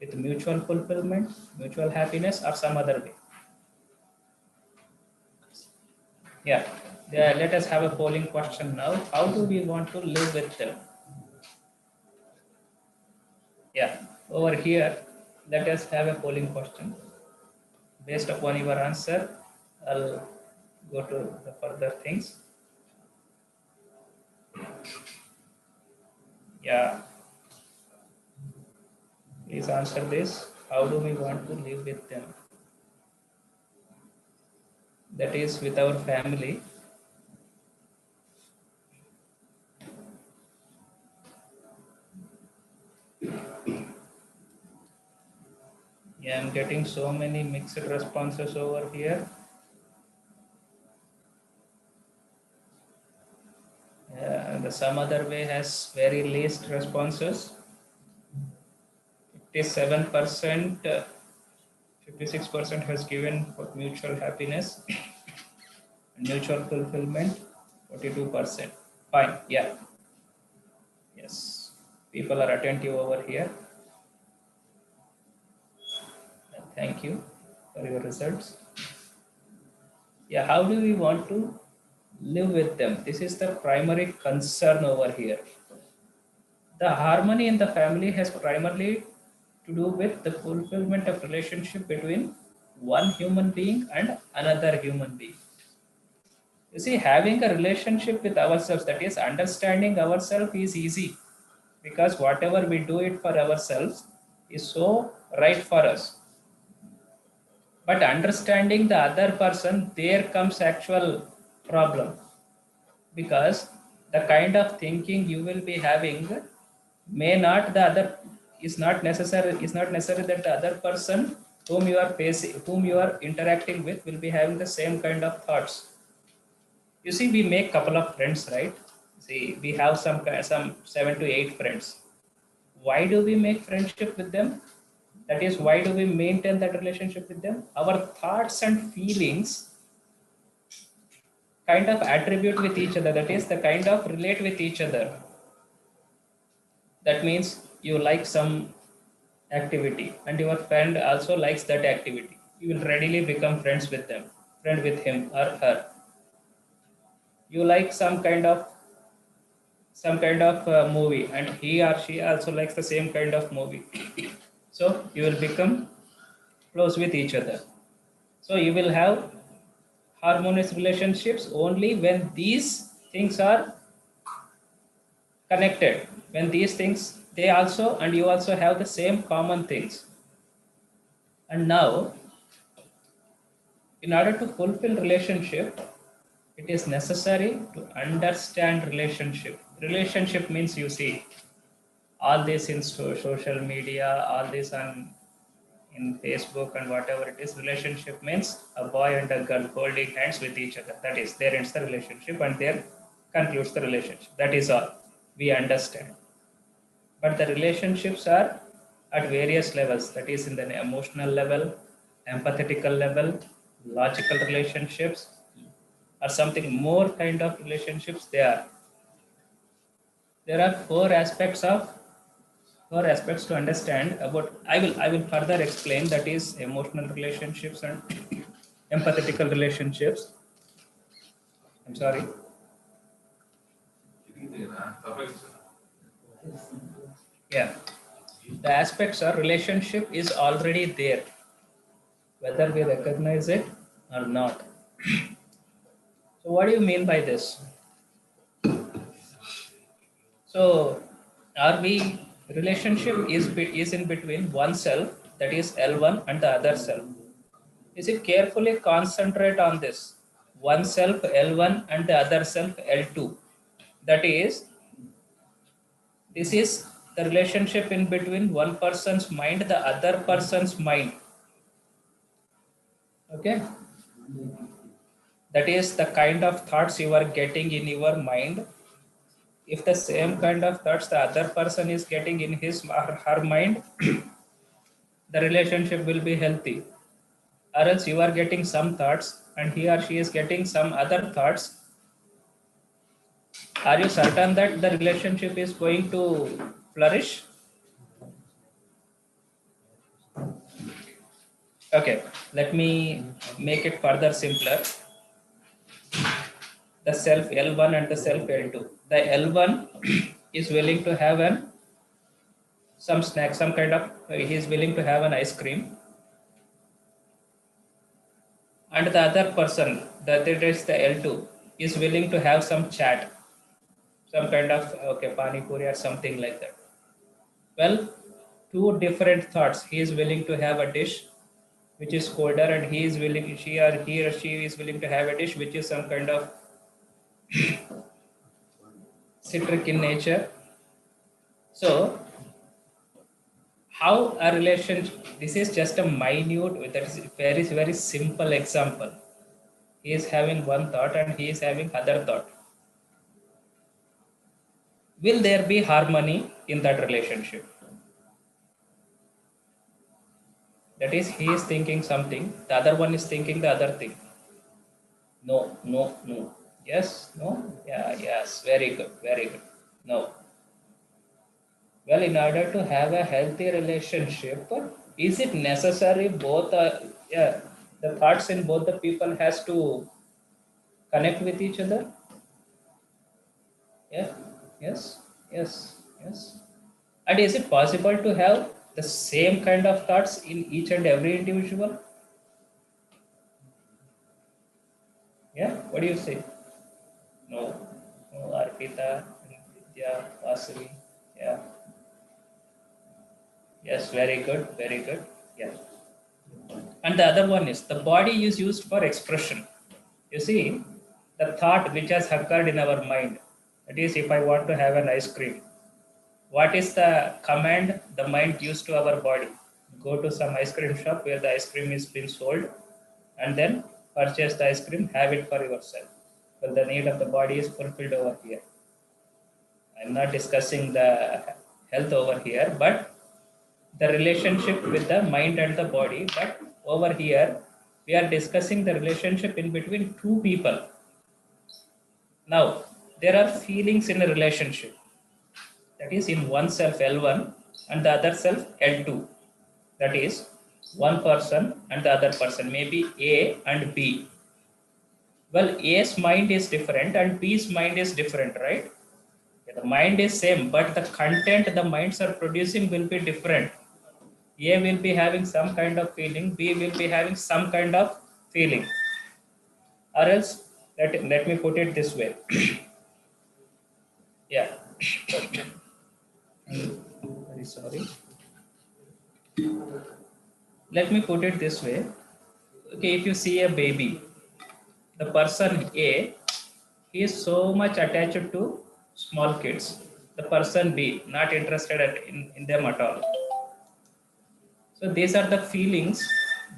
With mutual fulfillment, mutual happiness, or some other way? Yeah. Let us have a polling question now. How do we want to live with them? Yeah. Over here, let us have a polling question. Based upon your answer, I'll go to the further things. Yeah. Please answer this. How do we want to live with them? That is, with our family. Yeah, I'm getting so many mixed responses over here. And some other way has very least responses. 57%, 56% has given for mutual happiness and mutual fulfillment. 42%. Fine. Yeah. Yes. People are attentive over here. Thank you for your results. Yeah. How do we want to live with them? This is the primary concern over here. The harmony in the family has primarily to do with the fulfillment of relationship between one human being and another human being. You see, having a relationship with ourselves, that is, understanding ourselves, is easy because whatever we do it for ourselves is so right for us. But understanding the other person, there comes actual problem, because the kind of thinking you will be having may not the other is not necessary that the other person whom you are interacting with will be having the same kind of thoughts. You see, we make couple of friends, right? See, we have some 7 to 8 friends. Why do we make friendship with them? That is, why do we maintain that relationship with them? Our thoughts and feelings kind of attribute with each other, that is, the kind of relate with each other. That means you like some activity and your friend also likes that activity. you will readily become friend with him or her. You like some kind of movie, and he or she also likes the same kind of movie. So you will become close with each other. So you will have harmonious relationships only when these things are connected. When these things, they also and you also have the same common things. And now, in order to fulfill relationship, it is necessary to understand relationship. Relationship means, you see, all this in social media, all this on in Facebook and whatever it is. Relationship means a boy and a girl holding hands with each other. That is, there ends the relationship and there concludes the relationship. That is all we understand. But the relationships are at various levels. That is, in the emotional level, empathetical level, logical relationships, or something more kind of relationships. There are four aspects to understand about. I will further explain, that is emotional relationships and empathetical relationships. I'm sorry. Yeah, the aspects are, relationship is already there, whether we recognize it or not. So what do you mean by this? So are we relationship is in between oneself, that is L1, and the other self. Is it carefully concentrate on this? One self L1 and the other self L2. That is, this is the relationship in between one person's mind, the other person's mind. Okay? That is the kind of thoughts you are getting in your mind. If the same kind of thoughts the other person is getting in his or her mind, the relationship will be healthy. Or else you are getting some thoughts and he or she is getting some other thoughts. Are you certain that the relationship is going to flourish? Okay, let me make it further simpler. The self L1 and the self L2. The L1 is willing to have some snack, some kind of, he is willing to have an ice cream. And the other person, that is the L2, is willing to have some chat, some kind of, okay, pani puri or something like that. Well, two different thoughts. He is willing to have a dish which is colder, and he or she is willing to have a dish which is some kind of citric in nature. So, how a relationship, this is just a minute, that is very, very simple example. He is having one thought and he is having other thought. Will there be harmony in that relationship? That is, he is thinking something, the other one is thinking the other thing. No, no, no. Yes, no, yeah, yes, very good, very good. No. Well, in order to have a healthy relationship, is it necessary both, yeah, the thoughts in both the people has to connect with each other? Yeah, yes, yes, yes. And is it possible to have the same kind of thoughts in each and every individual? Yeah, what do you say? No, no, Arpita, Vidya, Vasavi. Yeah, yes, very good, very good. Yeah. And the other one is, the body is used for expression. You see, the thought which has occurred in our mind, that is, if I want to have an ice cream, what is the command the mind gives to our body? Go to some ice cream shop where the ice cream is being sold, and then purchase the ice cream, have it for yourself. Well, the need of the body is fulfilled over here. I'm not discussing the health over here, but the relationship with the mind and the body. But over here, we are discussing the relationship in between two people. Now, there are feelings in a relationship. That is, in one self L1 and the other self L2. That is, one person and the other person, maybe A and B. Well, A's mind is different and B's mind is different, right? The mind is same, but the content the minds are producing will be different. A will be having some kind of feeling, B will be having some kind of feeling. Or else, let me put it this way. Yeah. I'm very sorry. Let me put it this way. Okay, if you see a baby, the person A, he is so much attached to small kids. The person B, not interested in them at all. So these are the feelings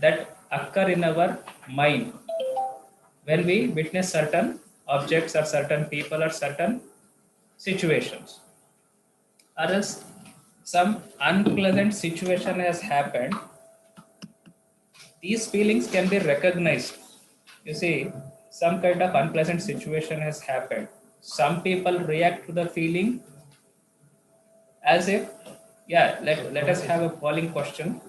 that occur in our mind when we witness certain objects or certain people or certain situations. Or else some unpleasant situation has happened, these feelings can be recognized. You see, some kind of unpleasant situation has happened. Some people react to the feeling as if, yeah, let us have a polling question.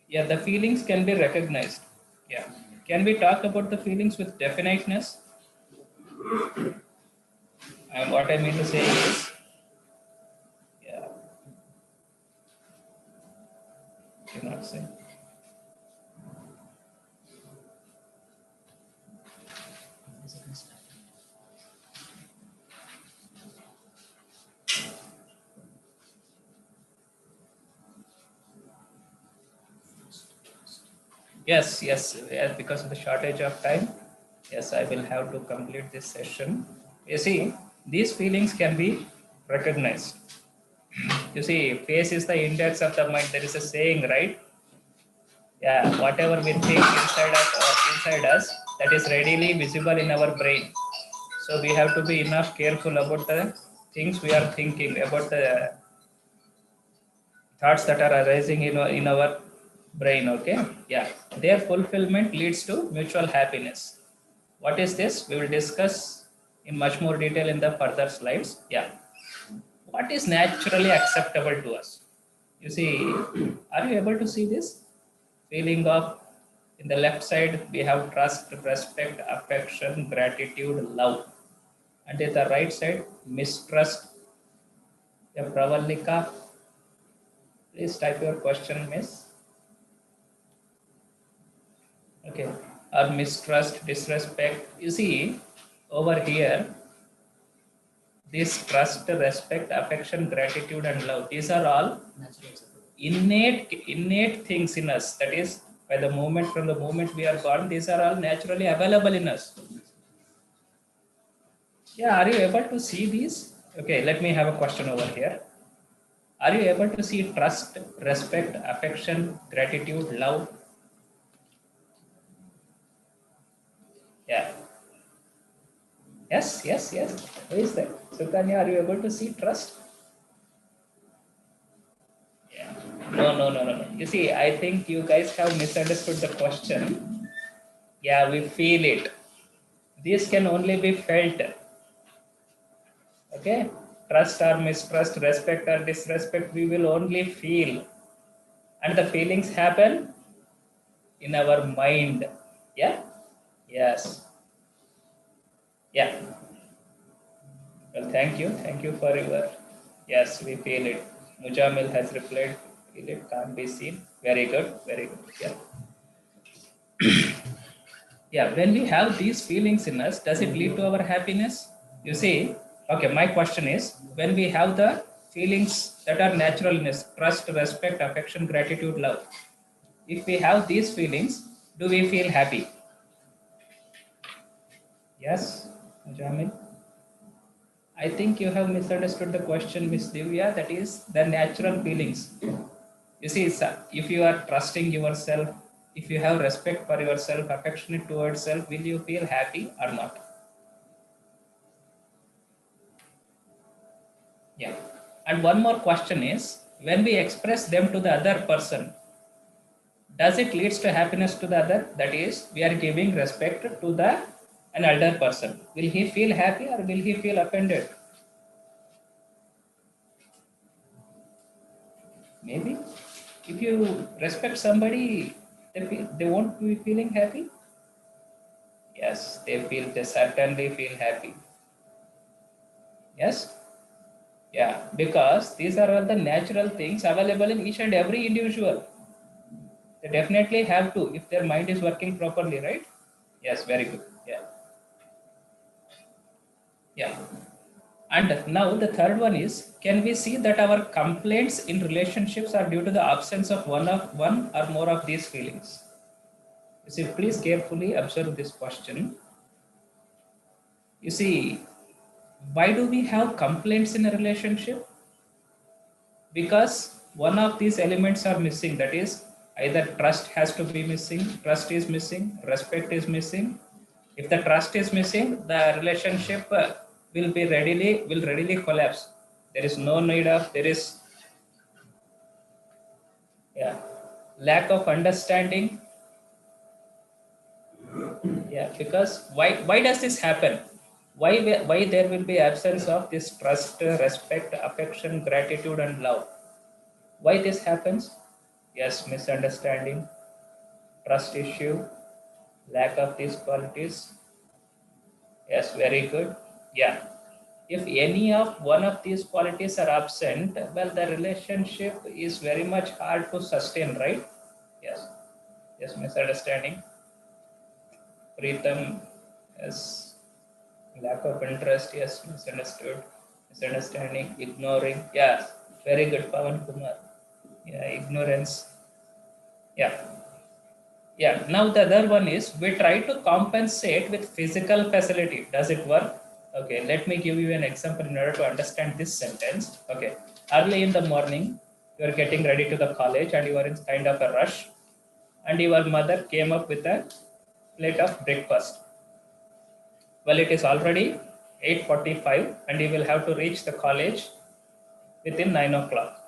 Yeah, the feelings can be recognized. Yeah. Can we talk about the feelings with definiteness? And what I mean to say is, yeah, cannot say. Yes, yes, yes, because of the shortage of time. Yes, I will have to complete this session. You see, these feelings can be recognized. You see, face is the index of the mind. There is a saying, right? Yeah, whatever we think inside us, that is readily visible in our brain. So we have to be enough careful about the things we are thinking, about the thoughts that are arising in our brain. Okay, yeah, their fulfillment leads to mutual happiness. What is this? We will discuss in much more detail in the further slides. Yeah, what is naturally acceptable to us? You see, are you able to see this feeling of, in the left side we have trust, respect, affection, gratitude, love, and in the right side mistrust. Yeah, Pravalika, please type your question, miss. Okay, or mistrust, disrespect. You see, over here, this trust, respect, affection, gratitude, and love, these are all innate things in us. That is, from the moment we are born, these are all naturally available in us. Yeah, are you able to see these? Okay, let me have a question over here. Are you able to see trust, respect, affection, gratitude, love? Yeah. Yes, yes, yes. Who is that? Sukanya, are you able to see trust? Yeah. No, no, no, no, no. You see, I think you guys have misunderstood the question. Yeah, we feel it. This can only be felt. Okay? Trust or mistrust, respect or disrespect, we will only feel. And the feelings happen in our mind. Yeah? Yes. Yeah. Well, thank you. Thank you for your. Yes, we feel it. Mujamil has replied, feel it can't be seen. Very good. Very good. Yeah. Yeah. When we have these feelings in us, does it lead to our happiness? You see, okay, my question is, when we have the feelings that are natural in us, trust, respect, affection, gratitude, love, if we have these feelings, do we feel happy? Yes, Mujamil. I think you have misunderstood the question, Miss Divya. That is the natural feelings. You see, if you are trusting yourself, if you have respect for yourself, affectionate towards self, will you feel happy or not? Yeah. And one more question is, when we express them to the other person, does it leads to happiness to the other? That is, we are giving respect to an elder person. Will he feel happy or will he feel offended? Maybe. If you respect somebody, they won't be feeling happy. Yes, they certainly feel happy. Yes. Yeah, because these are all the natural things available in each and every individual. They definitely have to if their mind is working properly, right? Yes, very good. Yeah. Yeah. And now the third one is, can we see that our complaints in relationships are due to the absence of one or more of these feelings? You see, please carefully observe this question. You see, why do we have complaints in a relationship? Because one of these elements are missing, that is either trust has to be missing, trust is missing, respect is missing. If the trust is missing, the relationship will readily collapse. There is no need of, there is, yeah, lack of understanding. Yeah, because why does this happen? Why there will be absence of this trust, respect, affection, gratitude and love? Why this happens? Yes, misunderstanding, trust issue, lack of these qualities. Yes, very good. Yeah. If any of one of these qualities are absent, well, the relationship is very much hard to sustain, right? Yes. Yes, misunderstanding. Preetham, yes. Lack of interest, yes, misunderstood. Misunderstanding, ignoring. Yeah, very good, Pavan Kumar. Yeah, ignorance. Yeah. Yeah, now the other one is we try to compensate with physical facility. Does it work? Okay, let me give you an example in order to understand this sentence. Okay, early in the morning, you are getting ready to the college and you are in kind of a rush, and your mother came up with a plate of breakfast. Well, it is already 8:45 and you will have to reach the college within 9 o'clock,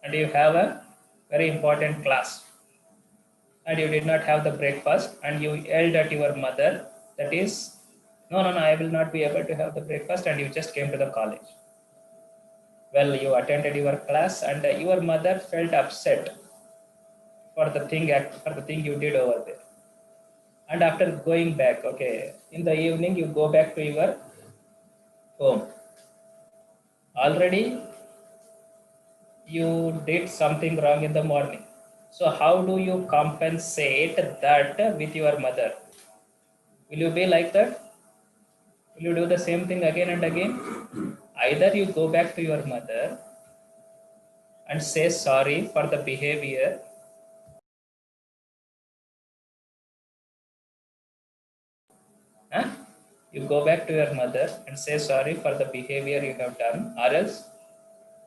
and you have a very important class and you did not have the breakfast and you yelled at your mother, that is, no, I will not be able to have the breakfast, and you just came to the college. Well, you attended your class and your mother felt upset for the thing you did over there. And after going back, okay, in the evening you go back to your home. Already you did something wrong in the morning. So how do you compensate that with your mother? Will you be like that? Will you do the same thing again and again? Either you go back to your mother and say sorry for the behavior. Huh? You go back to your mother and say sorry for the behavior you have done, or else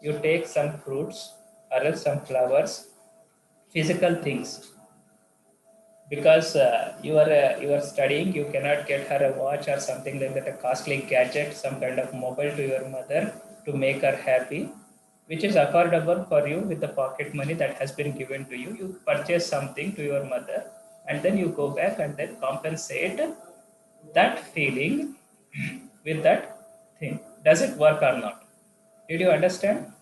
you take some fruits, or else some flowers, physical things. Because you are studying, you cannot get her a watch or something like that, a costly gadget, some kind of mobile to your mother to make her happy, which is affordable for you with the pocket money that has been given to you. You purchase something to your mother and then you go back and then compensate that feeling with that thing. Does it work or not? Did you understand?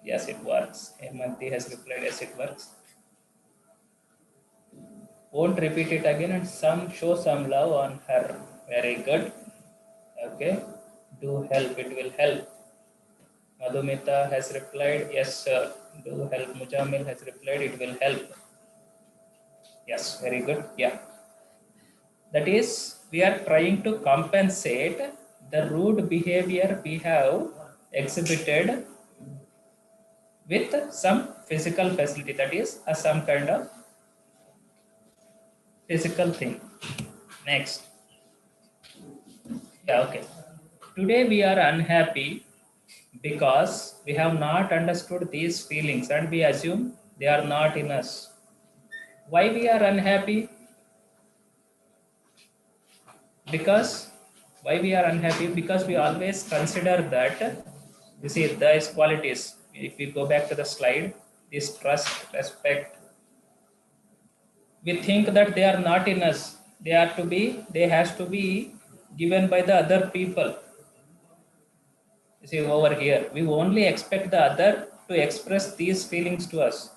Yes, it works. Hemanti has replied, yes, it works. Won't repeat it again and show some love on her. Very good. Okay. Do help, it will help. Madhumita has replied, yes, sir. Do help. Mujamil has replied, it will help. Yes, very good. Yeah. That is, we are trying to compensate the rude behavior we have exhibited with some physical facility, that is, some kind of physical thing. Next. Yeah, okay. Today we are unhappy because we have not understood these feelings and we assume they are not in us. Why we are unhappy? Because why we are unhappy? Because we always consider that, you see, these qualities. If we go back to the slide, this trust, respect, we think that they are not in us. They has to be given by the other people. You see, over here, we only expect the other to express these feelings to us.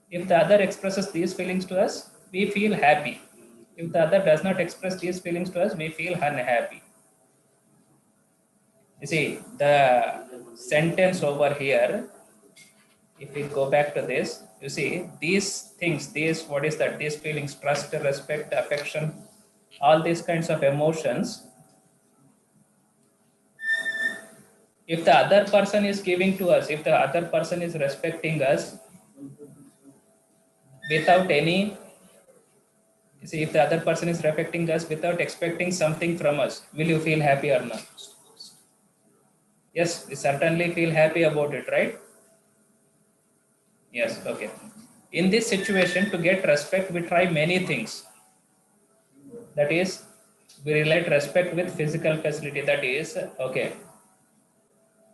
If the other expresses these feelings to us, we feel happy. If the other does not express these feelings to us, we feel unhappy. You see, the sentence over here, if we go back to this, you see, these things, what is that? These feelings, trust, respect, affection, all these kinds of emotions, if the other person is giving to us, if the other person is respecting us without any, you see, if the other person is respecting us without expecting something from us, will you feel happy or not? Yes, we certainly feel happy about it, right? Yes, okay. In this situation, to get respect, we try many things. That is, we relate respect with physical facility. That is, okay.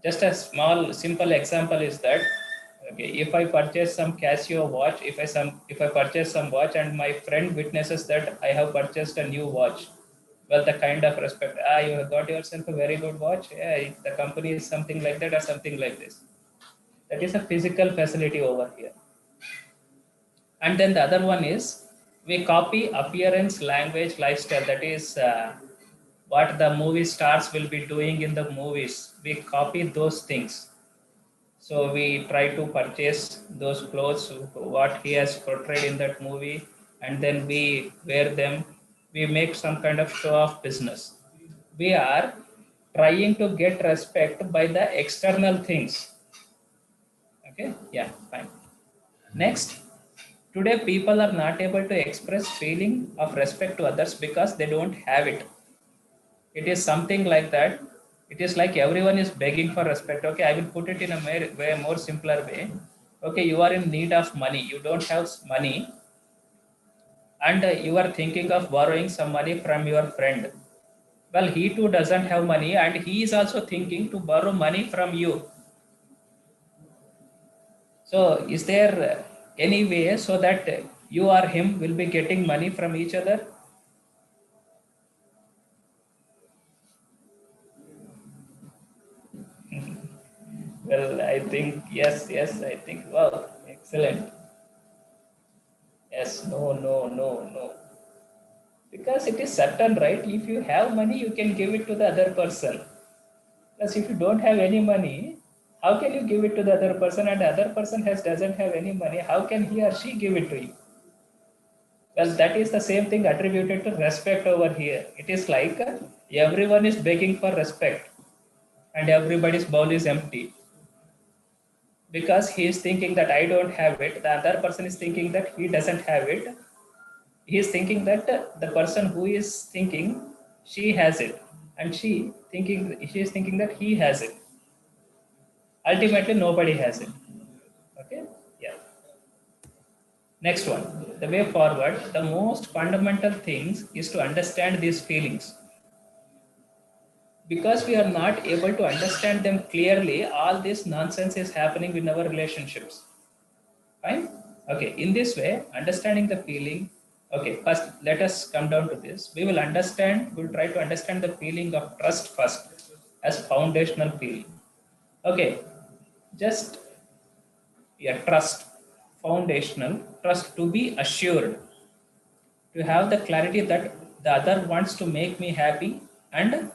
Just a small, simple example is that, okay, if I purchase some Casio watch, if I purchase some watch and my friend witnesses that I have purchased a new watch, well, the kind of respect, you have got yourself a very good watch. Yeah, the company is something like that or something like this. That is a physical facility over here. And then the other one is we copy appearance, language, lifestyle. That is what the movie stars will be doing in the movies. We copy those things. So we try to purchase those clothes, what he has portrayed in that movie, and then we wear them. We make some kind of show of business. We are trying to get respect by the external things. Okay, yeah, fine. Next, today people are not able to express feeling of respect to others because they don't have it. It is something like that. It is like everyone is begging for respect. Okay, I will put it in a way more simpler way. Okay, you are in need of money. You don't have money, and you are thinking of borrowing some money from your friend. Well, he too doesn't have money, and he is also thinking to borrow money from you. So, is there any way so that you or him will be getting money from each other? Well, I think yes, yes, I think wow, excellent. Yes, no, no, no, no. Because it is certain, right? If you have money, you can give it to the other person. Because if you don't have any money, how can you give it to the other person? And the other person doesn't have any money. How can he or she give it to you? Well, that is the same thing attributed to respect over here. It is like everyone is begging for respect, and everybody's bowl is empty because he is thinking that I don't have it. The other person is thinking that he doesn't have it. He is thinking that the person who is thinking she has it, and she is thinking that he has it. Ultimately, nobody has it. Okay, yeah. Next one, the way forward, the most fundamental things is to understand these feelings. Because we are not able to understand them clearly, all this nonsense is happening in our relationships. Fine. Okay, in this way, understanding the feeling. Okay, first let us come down to this. We'll try to understand the feeling of trust first as foundational feeling. Okay, just trust, foundational trust, to be assured, to have the clarity that the other wants to make me happy and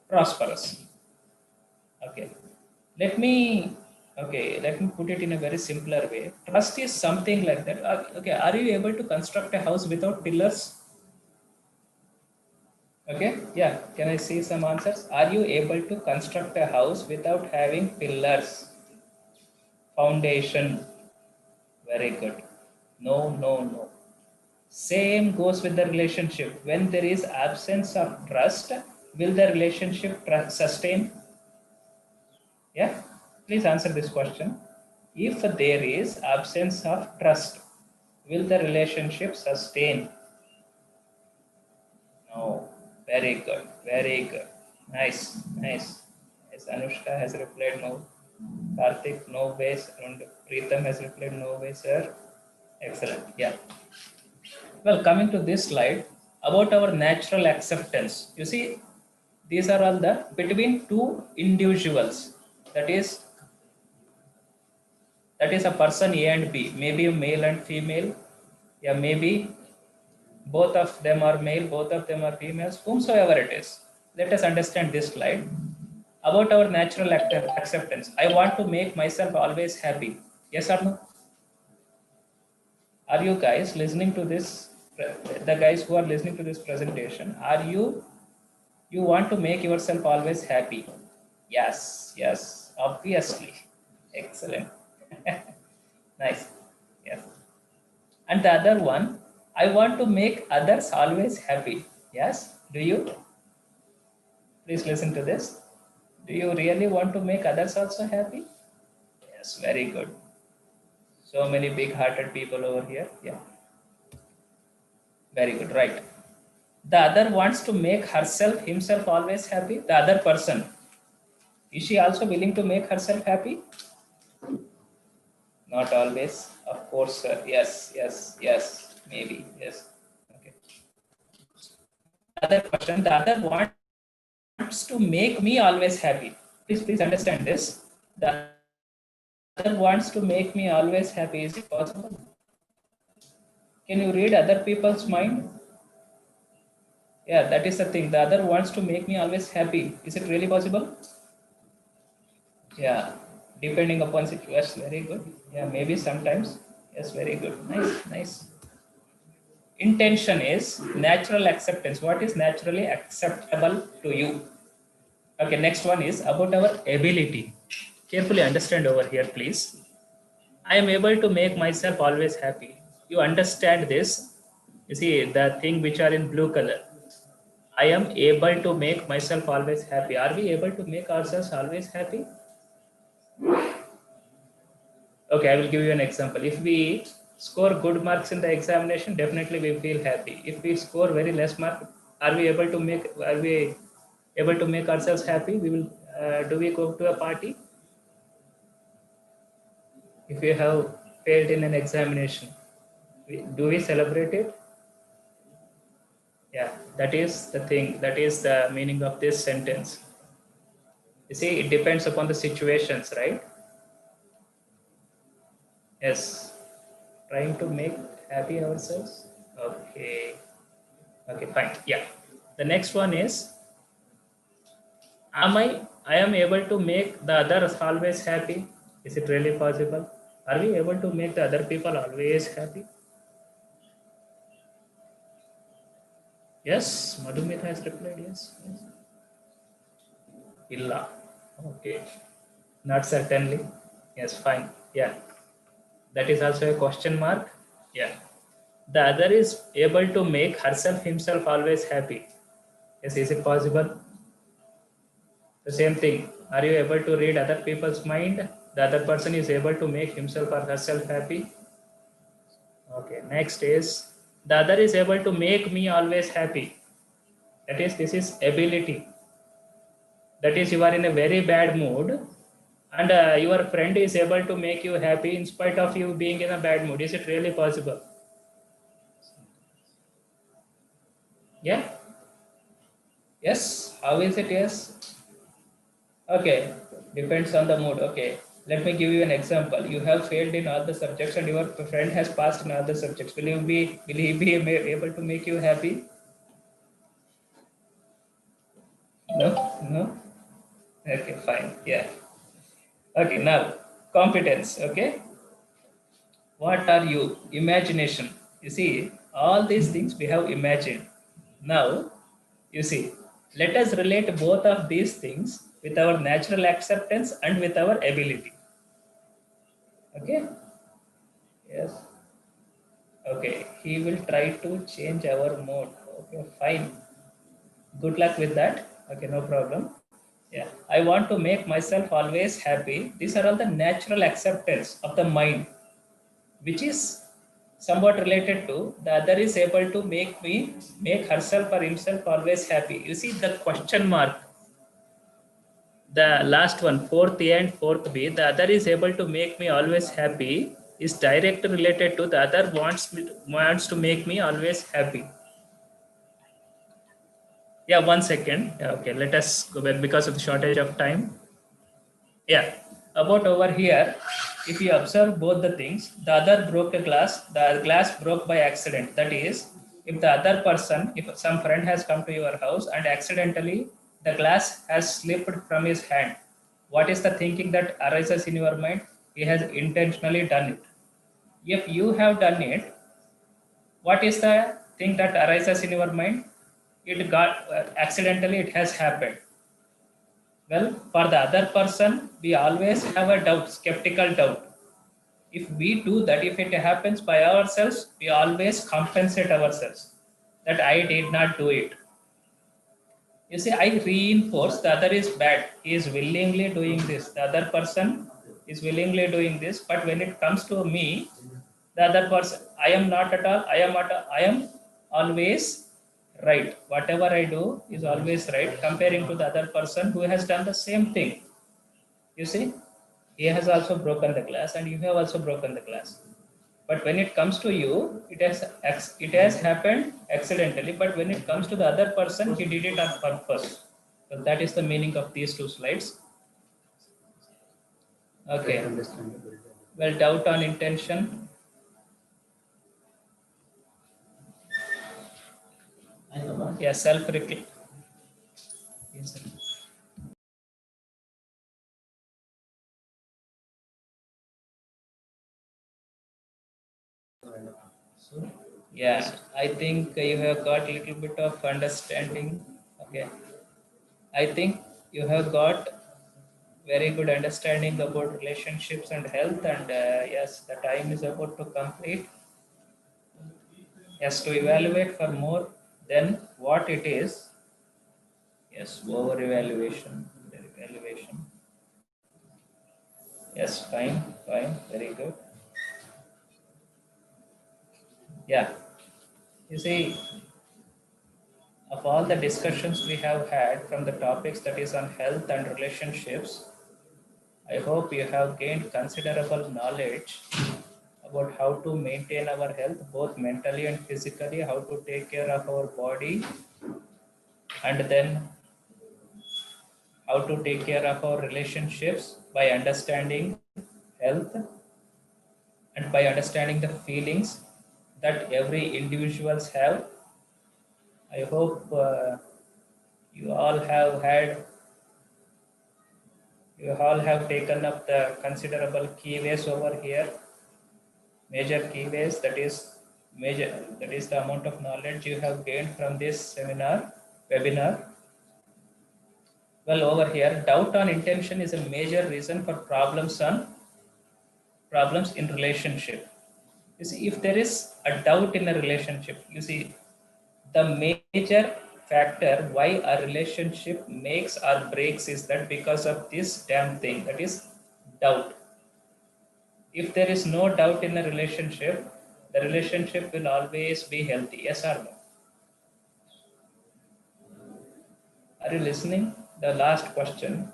prosperous. Okay, let me let me put it in a very simpler way. Trust is something like that. Okay, are you able to construct a house without pillars? Okay, yeah, can I see some answers? Are you able to construct a house without having pillars, foundation? Very good. No, no, no. Same goes with the relationship. When there is absence of trust, will the relationship sustain? Yeah, please answer this question. If there is absence of trust, will the relationship sustain? No. Very good. Very good. Nice. Nice. Yes, Anushka has replied no. Karthik, no ways. And Preetham has replied no way, sir. Excellent. Yeah. Well, coming to this slide about our natural acceptance. You see, these are all the between two individuals. That is, That is a person A and B, maybe male and female. Yeah, maybe both of them are male, both of them are females, whomsoever it is. Let us understand this slide. About our natural acceptance. I want to make myself always happy. Yes or no? Are you guys listening to this? The guys who are listening to this presentation, are you want to make yourself always happy? Yes, yes, obviously. Excellent. Nice. Yes. And the other one, I want to make others always happy. Yes, do you? Please listen to this. Do you really want to make others also happy? Yes, very good. So many big-hearted people over here. Yeah, very good. Right. The other wants to make himself always happy. The other person, is she also willing to make herself happy? Not always. Of course, sir. Yes, yes, yes. Maybe. Yes. Okay. Other person, the other wants to make me always happy. Please understand this. The other wants to make me always happy. Is it possible? Can you read other people's mind? Yeah, that is the thing. The other wants to make me always happy. Is it really possible? Yeah, depending upon situation. Very good. Yeah, maybe sometimes. Yes, very good. Nice, nice. Intention is natural acceptance. What is naturally acceptable to you? Okay, next one is about our ability. Carefully understand over here, please. I am able to make myself always happy. You understand this? You see the thing which are in blue color. I am able to make myself always happy. Are we able to make ourselves always happy? Okay, I will give you an example. If we score good marks in the examination, definitely we feel happy. If we score very less mark, are we able to make ourselves happy? We will. Do we go to a party? If we have failed in an examination, do we celebrate it? Yeah, that is the thing. That is the meaning of this sentence. You see, it depends upon the situations, right? Yes. Trying to make happy ourselves. Okay. Okay, fine. Yeah. The next one is, I am able to make the others always happy. Is it really possible? Are we able to make the other people always happy? Yes, Madhumita has replied yes. Yes. Illa. Okay. Not certainly. Yes, fine. Yeah. That is also a question mark. Yeah. The other is able to make himself always happy. Yes, is it possible? The same thing. Are you able to read other people's mind? The other person is able to make himself or herself happy. Okay. Next is the other is able to make me always happy. That is, this is ability. That is, you are in a very bad mood and your friend is able to make you happy in spite of you being in a bad mood. Is it really possible? Yeah. Yes. How is it? Yes. Okay. Depends on the mood. Okay. Let me give you an example. You have failed in all the subjects and your friend has passed in all the subjects. Will he be able to make you happy? No. No. Okay. Fine. Yeah. Okay. Now competence. Okay. What are you? Imagination. You see, all these things we have imagined. Now, you see, let us relate both of these things with our natural acceptance and with our ability. Okay? Yes. Okay. He will try to change our mode. Okay, fine. Good luck with that. Okay, no problem. Yeah. I want to make myself always happy. These are all the natural acceptance of the mind, which is somewhat related to the other is able to make herself or himself always happy. You see the question mark, the last one, fourth A and fourth B, the other is able to make me always happy is directly related to the other wants to make me always happy. Yeah, 1 second. Yeah, okay, let us go back because of the shortage of time. Yeah, about over here, if you observe both the things, the other broke a glass, the glass broke by accident. That is, if the other person, if some friend has come to your house and accidentally the glass has slipped from his hand, what is the thinking that arises in your mind? He has intentionally done it. If you have done it, what is the thing that arises in your mind? It got accidentally, it has happened. Well, for the other person, we always have a doubt, skeptical doubt. If we do that, if it happens by ourselves, we always compensate ourselves that I did not do it. You see, I reinforce the other is bad. He is willingly doing this. The other person is willingly doing this. But when it comes to me, the other person, I am not at all. I am always right. Whatever I do is always right. Comparing to the other person who has done the same thing. You see, he has also broken the glass, and you have also broken the glass. But when it comes to you, it has happened accidentally. But when it comes to the other person, he did it on purpose. So that is the meaning of these two slides. Okay. Well, doubt on intention. Yeah, self-reflection. Yes, sir. So, yeah, I think you have got a little bit of understanding. Okay. I think you have got very good understanding about relationships and health, and yes, the time is about to complete. Yes, to evaluate for more than what it is. Yes, over evaluation, evaluation. Yes, fine, very good. Yeah, you see, of all the discussions we have had from the topics that is on health and relationships, I hope you have gained considerable knowledge about how to maintain our health, both mentally and physically, how to take care of our body, and then how to take care of our relationships by understanding health and by understanding the feelings that every individuals have. I hope you all have had, you all have taken up the considerable keyways over here, major keyways, that is the amount of knowledge you have gained from this webinar. Well, over here, doubt on intention is a major reason for problems in relationship. You see, if there is a doubt in a relationship, you see, the major factor why a relationship makes or breaks is that because of this damn thing, that is doubt. If there is no doubt in a relationship, the relationship will always be healthy. Yes or no? Are you listening? The last question.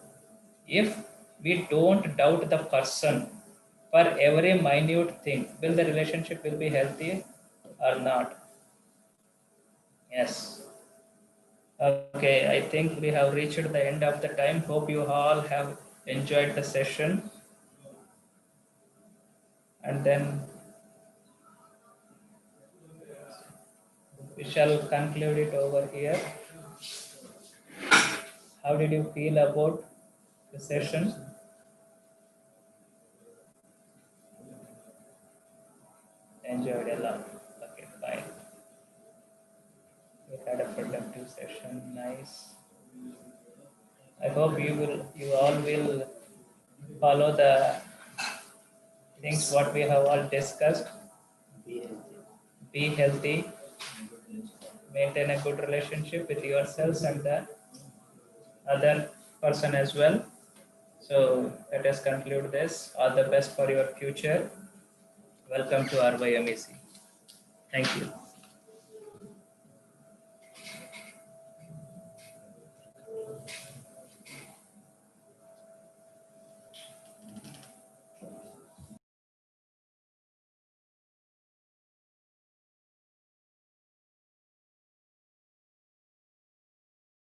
If we don't doubt the person for every minute thing, will the relationship will be healthy or not? Yes. Okay, I think we have reached the end of the time. Hope you all have enjoyed the session. And then we shall conclude it over here. How did you feel about the session? Enjoyed a lot. Okay, fine. We had a productive session. Nice. I hope you all will follow the things what we have all discussed. Be healthy, maintain a good relationship with yourselves and the other person as well. So let us conclude this. All the best for your future. Welcome to RYMEC. Thank you.